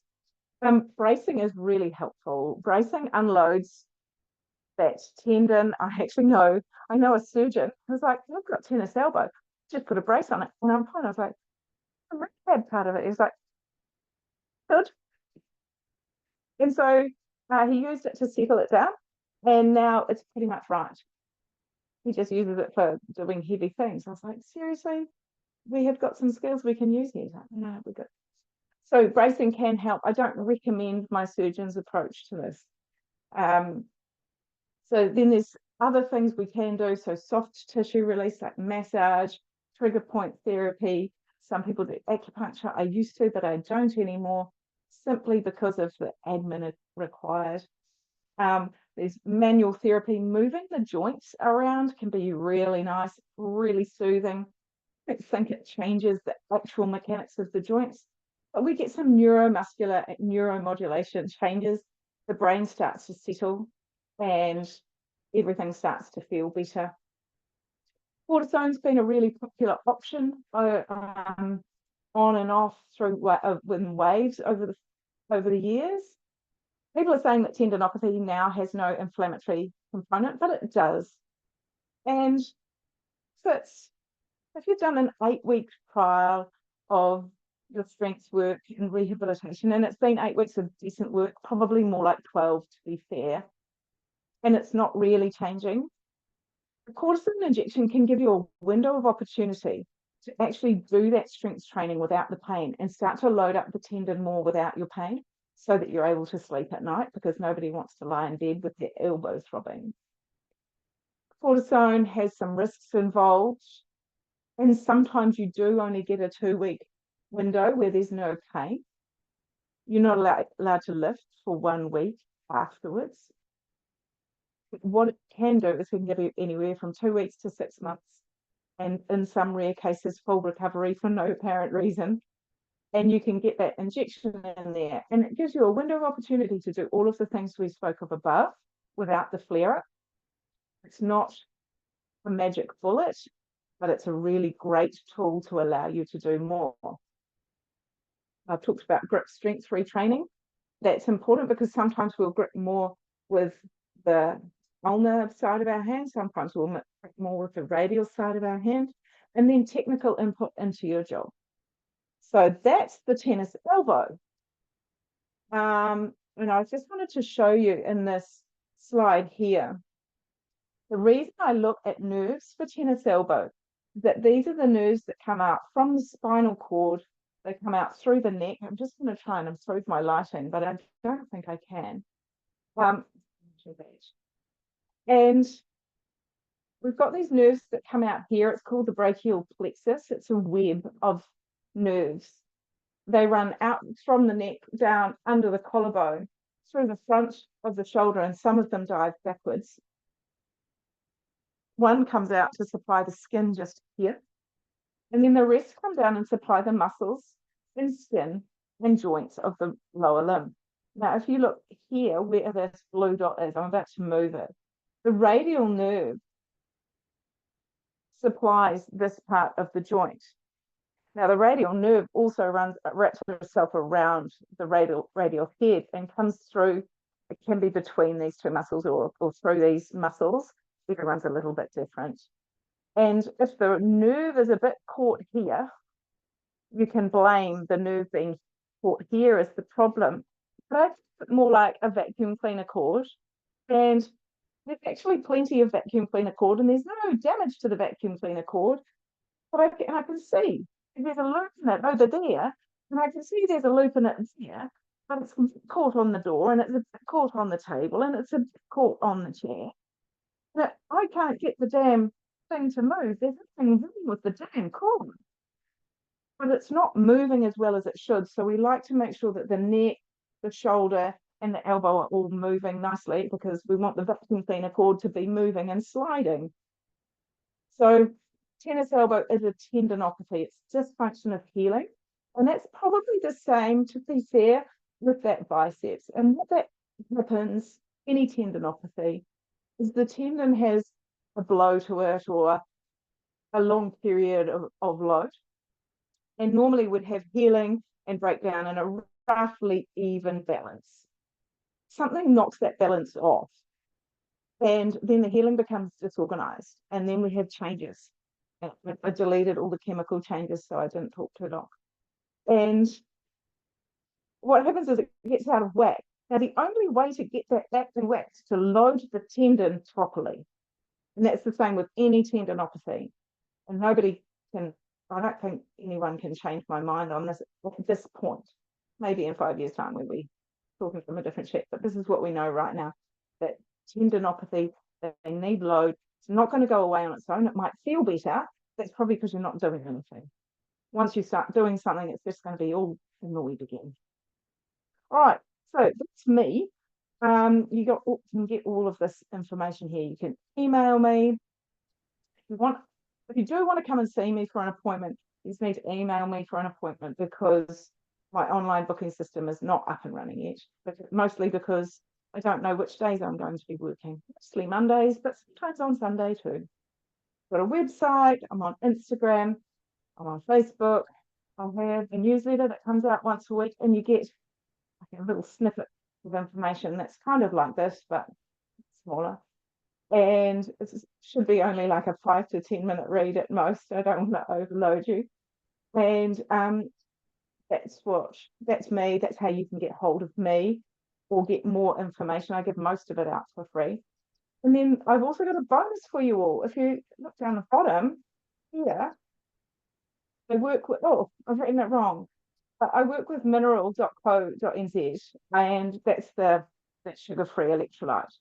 Bracing is really helpful. Bracing unloads that tendon. I know a surgeon who's like, I've got tennis elbow, just put a brace on it. And I'm fine. I was like, the rehab part of it is like, good. And so he used it to settle it down, and now it's pretty much right. He just uses it for doing heavy things. I was like, seriously, we have got some skills we can use here. Like, no, we're good. So bracing can help. I don't recommend my surgeon's approach to this. So then there's other things we can do. So soft tissue release, like massage, trigger point therapy. Some people do acupuncture. I used to, but I don't anymore, simply because of the admin required. There's manual therapy. Moving the joints around can be really nice, really soothing. I think it changes the actual mechanics of the joints. But we get some neuromuscular neuromodulation changes. The brain starts to settle and everything starts to feel better. Cortisone's been a really popular option on and off through in waves over the years. People are saying that tendinopathy now has no inflammatory component, but it does. And so if you've done an 8-week trial of your strength work and rehabilitation. And it's been 8 weeks of decent work, probably more like 12 to be fair. And it's not really changing. The cortisone injection can give you a window of opportunity to actually do that strength training without the pain and start to load up the tendon more without your pain so that you're able to sleep at night, because nobody wants to lie in bed with their elbows throbbing. Cortisone has some risks involved, and sometimes you do only get a 2-week window where there's no pain. You're not allowed to lift for 1 week afterwards. What it can do is it can give you anywhere from 2 weeks to 6 months, and in some rare cases, full recovery for no apparent reason. And you can get that injection in there, and it gives you a window of opportunity to do all of the things we spoke of above without the flare up. It's not a magic bullet, but it's a really great tool to allow you to do more. I've talked about grip strength retraining. That's important because sometimes we'll grip more with the ulnar side of our hand, sometimes we'll grip more with the radial side of our hand, and then technical input into your job. So that's the tennis elbow. And I just wanted to show you in this slide here, the reason I look at nerves for tennis elbow is that these are the nerves that come out from the spinal cord. They come out through the neck. I'm just going to try and improve my lighting, but I don't think I can. And we've got these nerves that come out here. It's called the brachial plexus. It's a web of nerves. They run out from the neck, down under the collarbone, through the front of the shoulder, and some of them dive backwards. One comes out to supply the skin just here, and then the rest come down and supply the muscles and skin and joints of the lower limb. Now, if you look here where this blue dot is, I'm about to move it. The radial nerve supplies this part of the joint. Now, the radial nerve also wraps itself around the radial head and comes through. It can be between these two muscles or through these muscles. Everyone's a little bit different. And if the nerve is a bit caught here, you can blame the nerve being caught here as the problem. But it's more like a vacuum cleaner cord. And there's actually plenty of vacuum cleaner cord, and there's no damage to the vacuum cleaner cord. But I can see there's a loop in it over there, and I can see there's a loop in it there, but it's caught on the door, and it's caught on the table, and it's caught on the chair. But I can't get the damn thing to move. There's nothing wrong with the damn cord, but it's not moving as well as it should. So we like to make sure that the neck, the shoulder, and the elbow are all moving nicely, because we want the vacuum cleaner cord to be moving and sliding. So tennis elbow is a tendinopathy. It's dysfunction of healing. And that's probably the same, to be fair, with that biceps. And what that happens, any tendinopathy, is the tendon has a blow to it or a long period of load. And normally would have healing and breakdown in a roughly even balance. Something knocks that balance off, and then the healing becomes disorganized, and then we have changes. I deleted all the chemical changes, so I didn't talk too long. And what happens is it gets out of whack. Now, the only way to get that back in whack is to load the tendon properly. And that's the same with any tendinopathy. And nobody can, I don't think anyone can change my mind on this at this point. Maybe in 5 years' time we'll be talking from a different shape, but this is what we know right now, that tendinopathy, they need load. It's not going to go away on its own. It might feel better. That's probably because you're not doing anything. Once you start doing something, it's just going to be all annoyed again. All right, so that's me. You can get all of this information here. You can email me. If you do want to come and see me for an appointment, you just need to email me for an appointment, because my online booking system is not up and running yet, but mostly because I don't know which days I'm going to be working. Mostly Mondays, but sometimes on Sunday too. I've got a website, I'm on Instagram, I'm on Facebook. I have a newsletter that comes out once a week, and you get like a little snippet of information that's kind of like this, but smaller. And it should be only like a 5 to 10 minute read at most. I don't want to overload you. And that's me. That's how you can get hold of me or get more information. I give most of it out for free. And then I've also got a bonus for you all. If you look down the bottom here, I work with, oh, I've written it wrong. But I work with mineral.co.nz, and that's sugar-free electrolyte.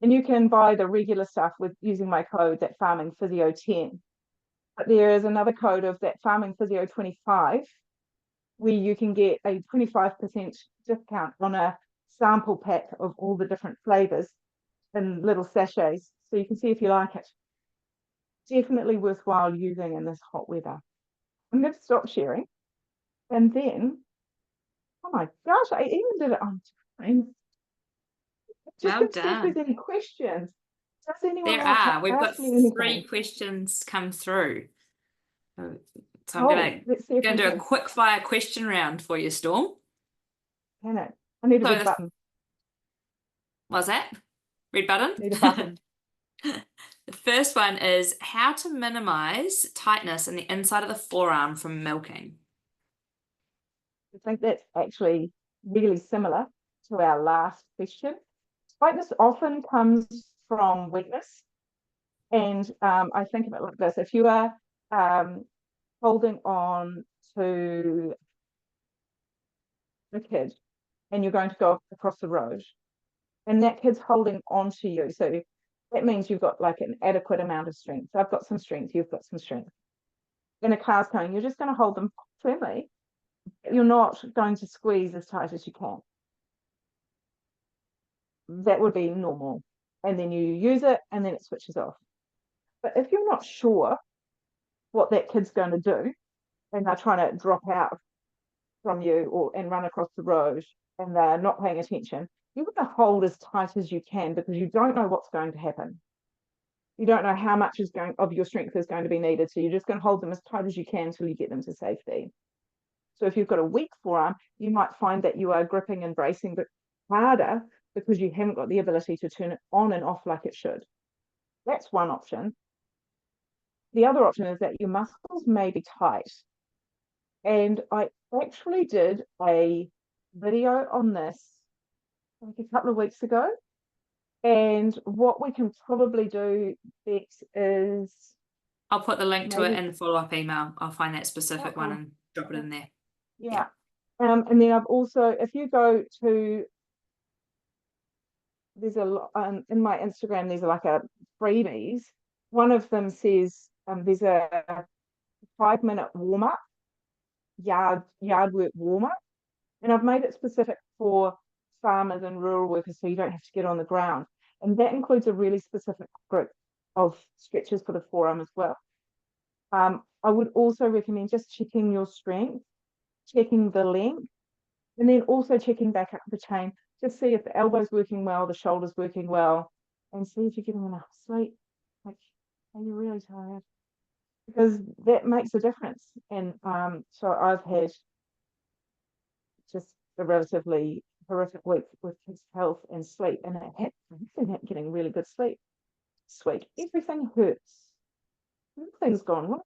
And you can buy the regular stuff with using my code, that farming physio 10. But there is another code of that farming physio 25, where you can get a 25% discount on a sample pack of all the different flavors in little sachets. So you can see if you like it. Definitely worthwhile using in this hot weather. I'm going to stop sharing. And then, oh my gosh, I even did it on time. Just Well going to see if there's done. any questions. Does anyone There want to are. We've got ask me anything? 3 questions come through. So I'm Oh, gonna let's see if we do a can. quick fire question round for you, Storm. Can it? I need a So red the button. what's that? Red button? Need a button. The first one is how to minimize tightness in the inside of the forearm from milking. I think that's actually really similar to our last question. Tightness often comes from weakness. And I think of it like this. If you are holding on to a kid and you're going to go across the road and that kid's holding on to you, so that means you've got like an adequate amount of strength. So I've got some strength, you've got some strength. In a car's coming, you're just going to hold them firmly. You're not going to squeeze as tight as you can. That would be normal. And then you use it and then it switches off. But if you're not sure what that kid's going to do and they're trying to drop out from you and run across the road and they're not paying attention, you're going to hold as tight as you can because you don't know what's going to happen. You don't know how much of your strength is going to be needed. So you're just going to hold them as tight as you can until you get them to safety. So if you've got a weak forearm, you might find that you are gripping and bracing but harder because you haven't got the ability to turn it on and off like it should. That's one option. The other option is that your muscles may be tight. And I actually did a video on this like a couple of weeks ago. And what we can probably do, Bex, is I'll put the link to it maybe, in the follow-up email. I'll find that specific one oh, and drop it in there. yeah. And then I've also, if you go to, there's in my Instagram, there's like a freebies. One of them says there's a 5-minute warm up, yard work warm up, and I've made it specific for farmers and rural workers, so you don't have to get on the ground. And that includes a really specific group of stretches for the forearm as well. I would also recommend just checking your strength, checking the length, and then also checking back up the chain. Just see if the elbow's working well, the shoulder's working well, and see if you're getting enough sleep. Like, are you really tired? Because that makes a difference. And so I've had just a relatively horrific week with kids' health and sleep, and I've been getting really good sleep this week. Everything hurts. Everything's gone well,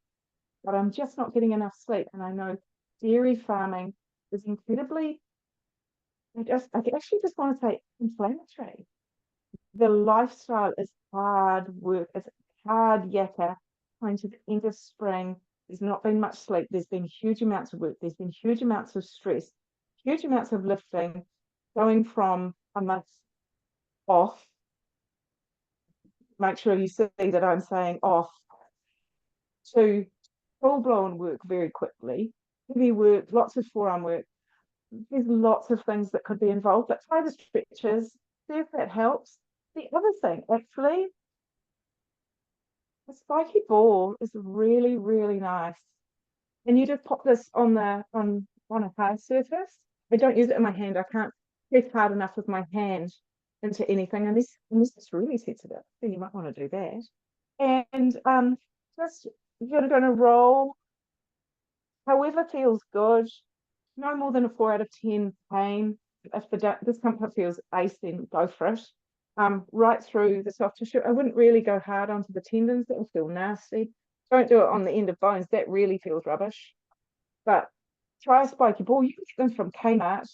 but I'm just not getting enough sleep. And I know dairy farming is incredibly, I actually just want to say inflammatory. The lifestyle is hard work. It's hard yakka. Going to the end of spring, there's not been much sleep. There's been huge amounts of work. There's been huge amounts of stress, huge amounts of lifting, going from a month off. Make sure you see that I'm saying off to full-blown work very quickly. Heavy work, lots of forearm work. There's lots of things that could be involved, but try the stretches, see if that helps. The other thing, actually, the spiky ball is really, really nice. And you just pop this on a hard surface. I don't use it in my hand. I can't press hard enough with my hand into anything unless it's really sensitive. Then you might want to do that. And just you're going to roll however feels good. No more than a 4 out of 10 pain. If the discomfort feels ace, then go for it. Right through the soft tissue. I wouldn't really go hard onto the tendons. That will feel nasty. Don't do it on the end of bones. That really feels rubbish. But try a spiky ball. You can get them from Kmart.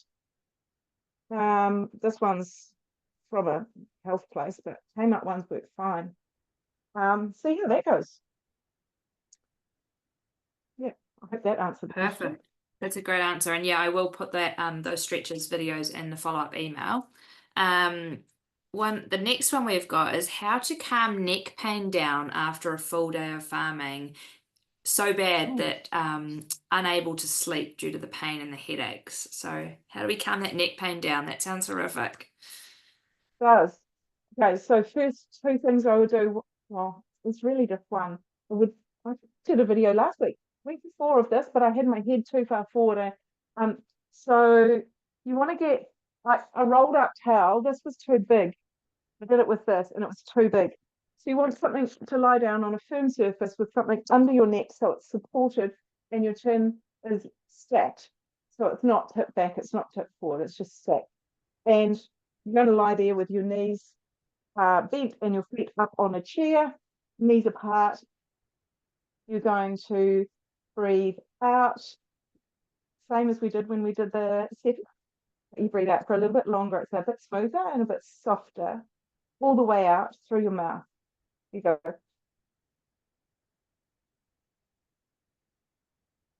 This one's from a health place, but Kmart ones work fine. See how that goes. Yeah, I hope that answered the question. Perfect. That's a great answer. And yeah, I will put that those stretches videos in the follow-up email. Um, the next one we've got is how to calm neck pain down after a full day of farming. So bad Oh, that unable to sleep due to the pain and the headaches. So how do we calm that neck pain down? That sounds horrific. does. Okay, so first two things I would do, well, it's really just one. I did a video last week before of this, but I had my head too far forward. So you want to get like a rolled up towel. This was too big. I did it with this and it was too big. So you want something to lie down on a firm surface with something under your neck so it's supported and your chin is stacked. So it's not tipped back, it's not tipped forward, it's just stacked. And you're going to lie there with your knees bent and your feet up on a chair, knees apart. You're going to breathe out, same as we did when we did the set. You breathe out for a little bit longer, it's a bit smoother and a bit softer, all the way out through your mouth. You go.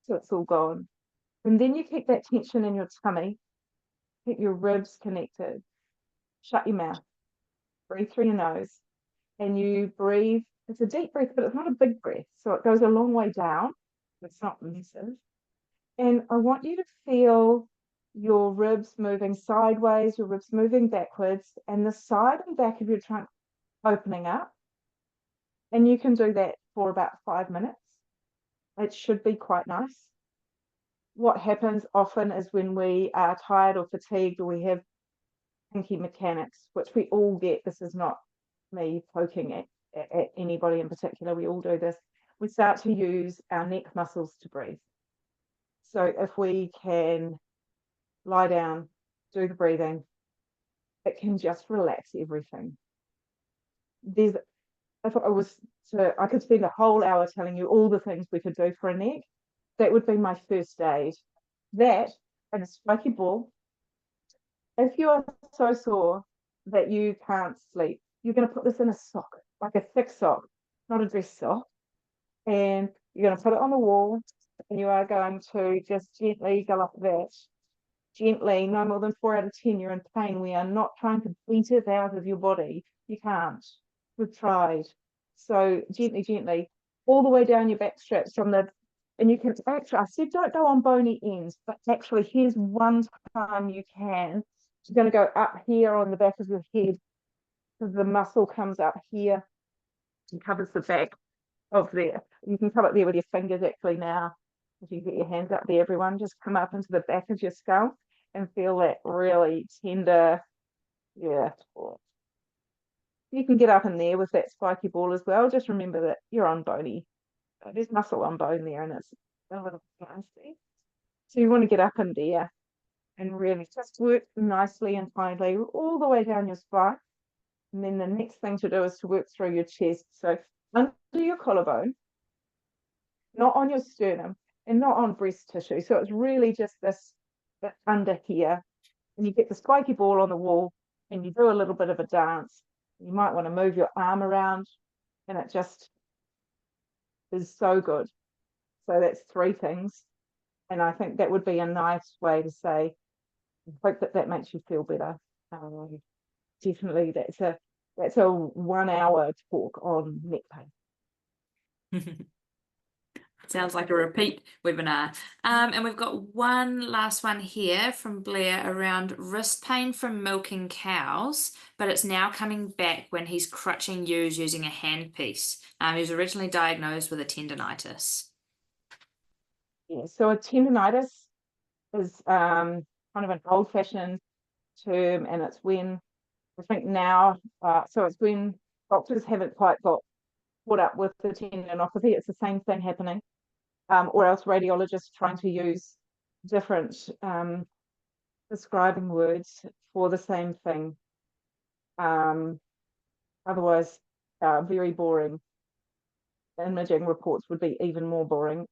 So it's all gone. And then you keep that tension in your tummy, keep your ribs connected, shut your mouth, breathe through your nose, and you breathe. It's a deep breath, but it's not a big breath. So it goes a long way down. It's not massive. And I want you to feel your ribs moving sideways, your ribs moving backwards, and the side and back of your trunk opening up. And you can do that for about 5 minutes. It should be quite nice. What happens often is when we are tired or fatigued or we have pinky mechanics, which we all get, this is not me poking at anybody in particular, we all do this, we start to use our neck muscles to breathe. So if we can lie down, do the breathing, it can just relax everything. There's, if I was I could spend a whole hour telling you all the things we could do for a neck. That would be my first aid. That and a spiky ball. If you are so sore that you can't sleep, you're going to put this in a sock, like a thick sock, not a dress sock, and you're going to put it on the wall, and you are going to just gently go up that. Gently, no more than 4 out of 10, you're in pain. We are not trying to beat it out of your body. You can't. We've tried. So gently, gently, all the way down your back straps from the, and you can actually, I said don't go on bony ends, but actually here's one time you can. You're going to go up here on the back of your head because the muscle comes up here and covers the back of there. You can come up there with your fingers actually now. If you get your hands up there, everyone, just come up into the back of your skull and feel that really tender, yeah. You can get up in there with that spiky ball as well. Just remember that you're on bony. There's muscle on bone there and it's a little nasty. So you want to get up in there and really just work nicely and kindly all the way down your spine. And then the next thing to do is to work through your chest. So under your collarbone, not on your sternum and not on breast tissue. So it's really just this under here. And you get the spiky ball on the wall and you do a little bit of a dance. You might want to move your arm around and it just is so good. So that's 3 things. And I think that would be a nice way to say, I hope that that makes you feel better. Definitely, that's a 1 hour talk on neck pain. Sounds like a repeat webinar. And we've got one last one here from Blair around wrist pain from milking cows, but it's now coming back when he's crutching ewes using a handpiece. He was originally diagnosed with a tendonitis. Yeah, so a tendonitis is kind of an old-fashioned term, and it's when I think now, so it's when doctors haven't quite got caught up with the tendinopathy. It's the same thing happening, or else radiologists trying to use different describing words for the same thing. Otherwise, very boring. Imaging reports would be even more boring.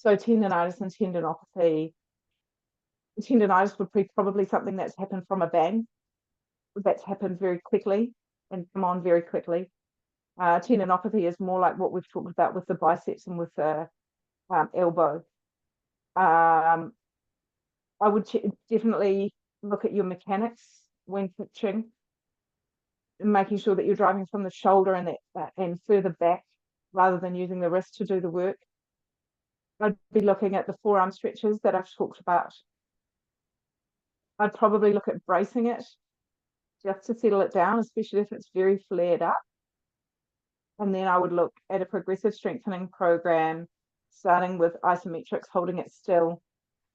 So tendonitis and tendinopathy. Tendonitis would be probably something that's happened from a bang, that's happened very quickly and come on very quickly. Tendinopathy is more like what we've talked about with the biceps and with the elbow. I would definitely look at your mechanics when pitching, making sure that you're driving from the shoulder and further back rather than using the wrist to do the work. I'd be looking at the forearm stretches that I've talked about. I'd probably look at bracing it just to settle it down, especially if it's very flared up. And then I would look at a progressive strengthening program, starting with isometrics, holding it still,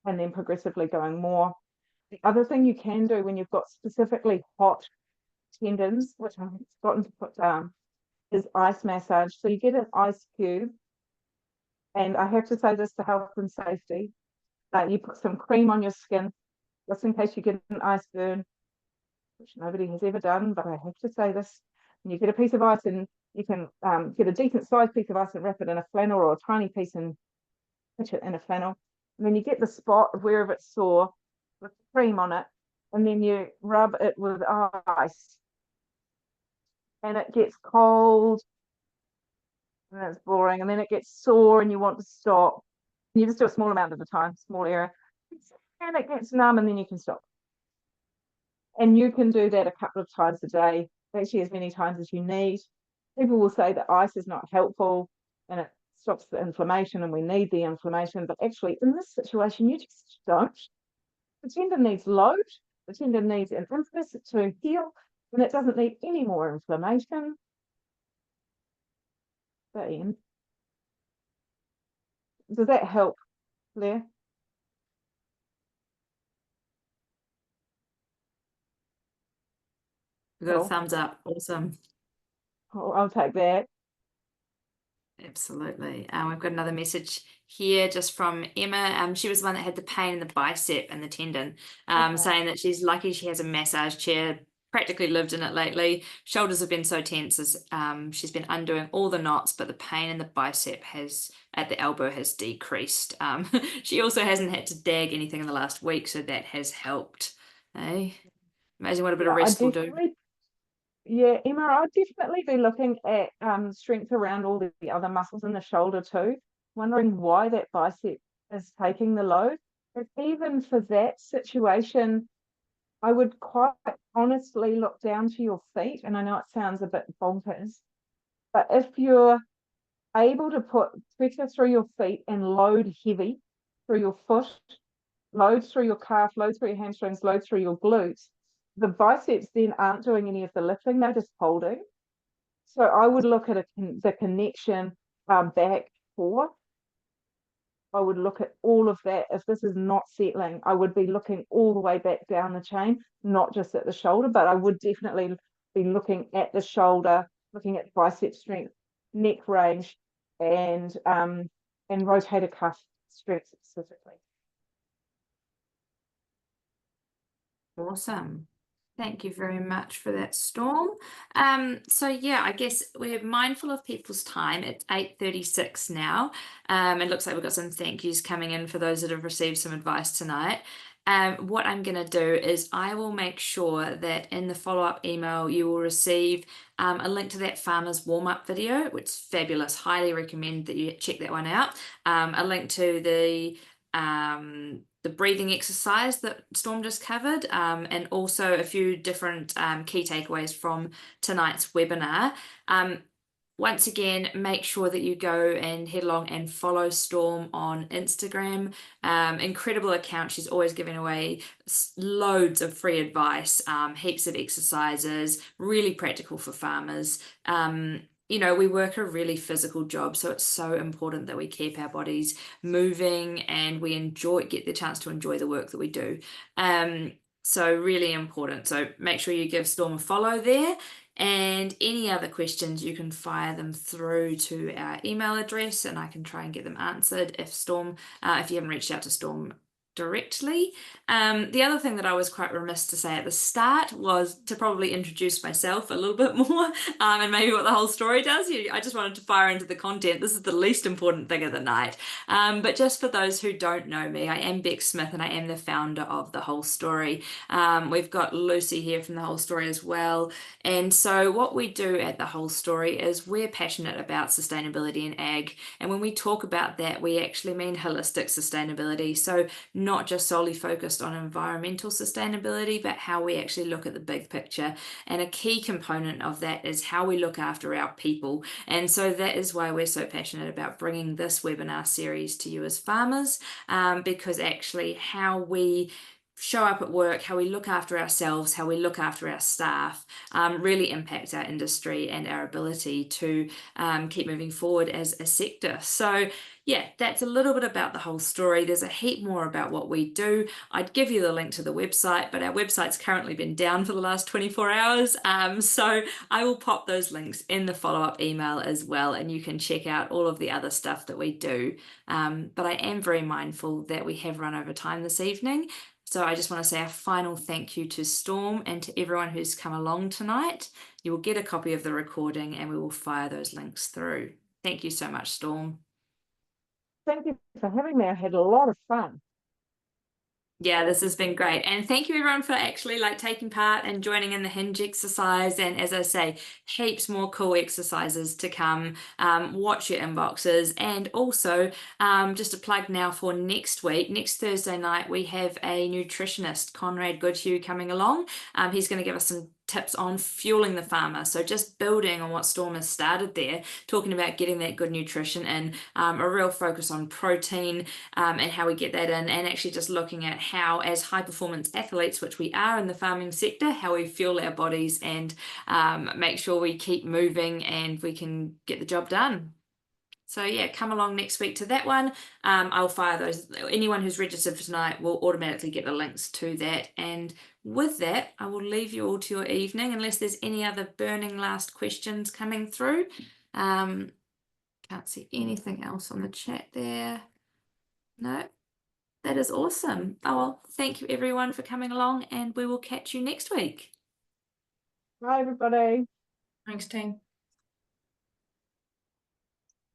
and then progressively going more. The other thing you can do when you've got specifically hot tendons, which I've forgotten to put down, is ice massage. So you get an ice cube, and I have to say this for health and safety. You put some cream on your skin, just in case you get an ice burn, which nobody has ever done, but I have to say this. And you get a piece of ice, and you can get a decent sized piece of ice and wrap it in a flannel, or a tiny piece and pitch it in a flannel. And then you get the spot of wherever it's sore with cream on it, and then you rub it with ice. And it gets cold, and it's boring, and then it gets sore and you want to stop. And you just do a small amount at a time, small area, and it gets numb, and then you can stop. And you can do that a couple of times a day, actually as many times as you need. People will say that ice is not helpful and it stops the inflammation, and we need the inflammation, but actually in this situation you just don't. The tendon needs load, the tendon needs an impetus to heal, and it doesn't need any more inflammation. Does that help, Claire? We've got a thumbs up. Awesome. I'll take that. Absolutely. We've got another message here just from Emma. She was the one that had the pain in the bicep and the tendon, Okay. saying that she's lucky she has a massage chair, practically lived in it lately. Shoulders have been so tense as she's been undoing all the knots, but the pain in the bicep at the elbow has decreased. She also hasn't had to dag anything in the last week, so that has helped. Imagine what a bit of rest will do. Yeah, Emma, I'd definitely be looking at strength around all the other muscles in the shoulder too, wondering why that bicep is taking the load. But even for that situation, I would quite honestly look down to your feet. And I know it sounds a bit bonkers, but if you're able to put pressure through your feet and load heavy through your foot, load through your calf, load through your hamstrings, load through your glutes, the biceps then aren't doing any of the lifting, they're just holding. So I would look at the connection back forth. I would look at all of that. If this is not settling, I would be looking all the way back down the chain, not just at the shoulder, but I would definitely be looking at the shoulder, looking at bicep strength, neck range, and rotator cuff strength specifically. Awesome. Thank you very much for that, Storm. So yeah, I guess we're mindful of people's time. It's 8:36 now. It looks like we've got some thank yous coming in for those that have received some advice tonight. What I'm going to do is I will make sure that in the follow-up email you will receive a link to that farmer's warm-up video, which is fabulous. Highly recommend that you check that one out. A link to the breathing exercise that Storm just covered, and also a few different key takeaways from tonight's webinar. Once again, make sure that you go and head along and follow Storm on Instagram. Incredible account. She's always giving away loads of free advice, heaps of exercises, really practical for farmers. We work a really physical job, so it's so important that we keep our bodies moving and we get the chance to enjoy the work that we do. So really important. So make sure you give Storm a follow there. And any other questions, you can fire them through to our email address and I can try and get them answered. If you haven't reached out to Storm directly. The other thing that I was quite remiss to say at the start was to probably introduce myself a little bit more, and maybe what the whole story does. I just wanted to fire into the content. This is the least important thing of the night. But just for those who don't know me, I am Beck Smith and I am the founder of The Whole Story. We've got Lucy here from The Whole Story as well. And so what we do at The Whole Story is we're passionate about sustainability in ag. And when we talk about that, we actually mean holistic sustainability. So not just solely focused on environmental sustainability, but how we actually look at the big picture. And a key component of that is how we look after our people. And so that is why we're so passionate about bringing this webinar series to you as farmers, because actually how we show up at work, how we look after ourselves, how we look after our staff, really impacts our industry and our ability to keep moving forward as a sector. So yeah, that's a little bit about The Whole Story. There's a heap more about what we do. I'd give you the link to the website, but our website's currently been down for the last 24 hours. So I will pop those links in the follow-up email as well, and you can check out all of the other stuff that we do. But I am very mindful that we have run over time this evening. So I just want to say a final thank you to Storm and to everyone who's come along tonight. You will get a copy of the recording and we will fire those links through. Thank you so much, Storm. Thank you for having me. I had a lot of fun. Yeah, this has been great. And thank you everyone for actually taking part and joining in the hinge exercise. And as I say, heaps more cool exercises to come. Watch your inboxes. And also, just a plug now for next week, next Thursday night, we have a nutritionist, Conrad Goodhue, coming along. He's going to give us some tips on fueling the farmer. So just building on what Storm has started there, talking about getting that good nutrition and a real focus on protein and how we get that in, and actually just looking at how, as high performance athletes, which we are in the farming sector, how we fuel our bodies and make sure we keep moving and we can get the job done. So yeah, come along next week to that one. I'll fire those. Anyone who's registered for tonight will automatically get the links to that. And with that, I will leave you all to your evening, unless there's any other burning last questions coming through. Can't see anything else on the chat there. No, that is awesome. Oh, well, thank you everyone for coming along, and we will catch you next week. Bye, everybody. Thanks, team.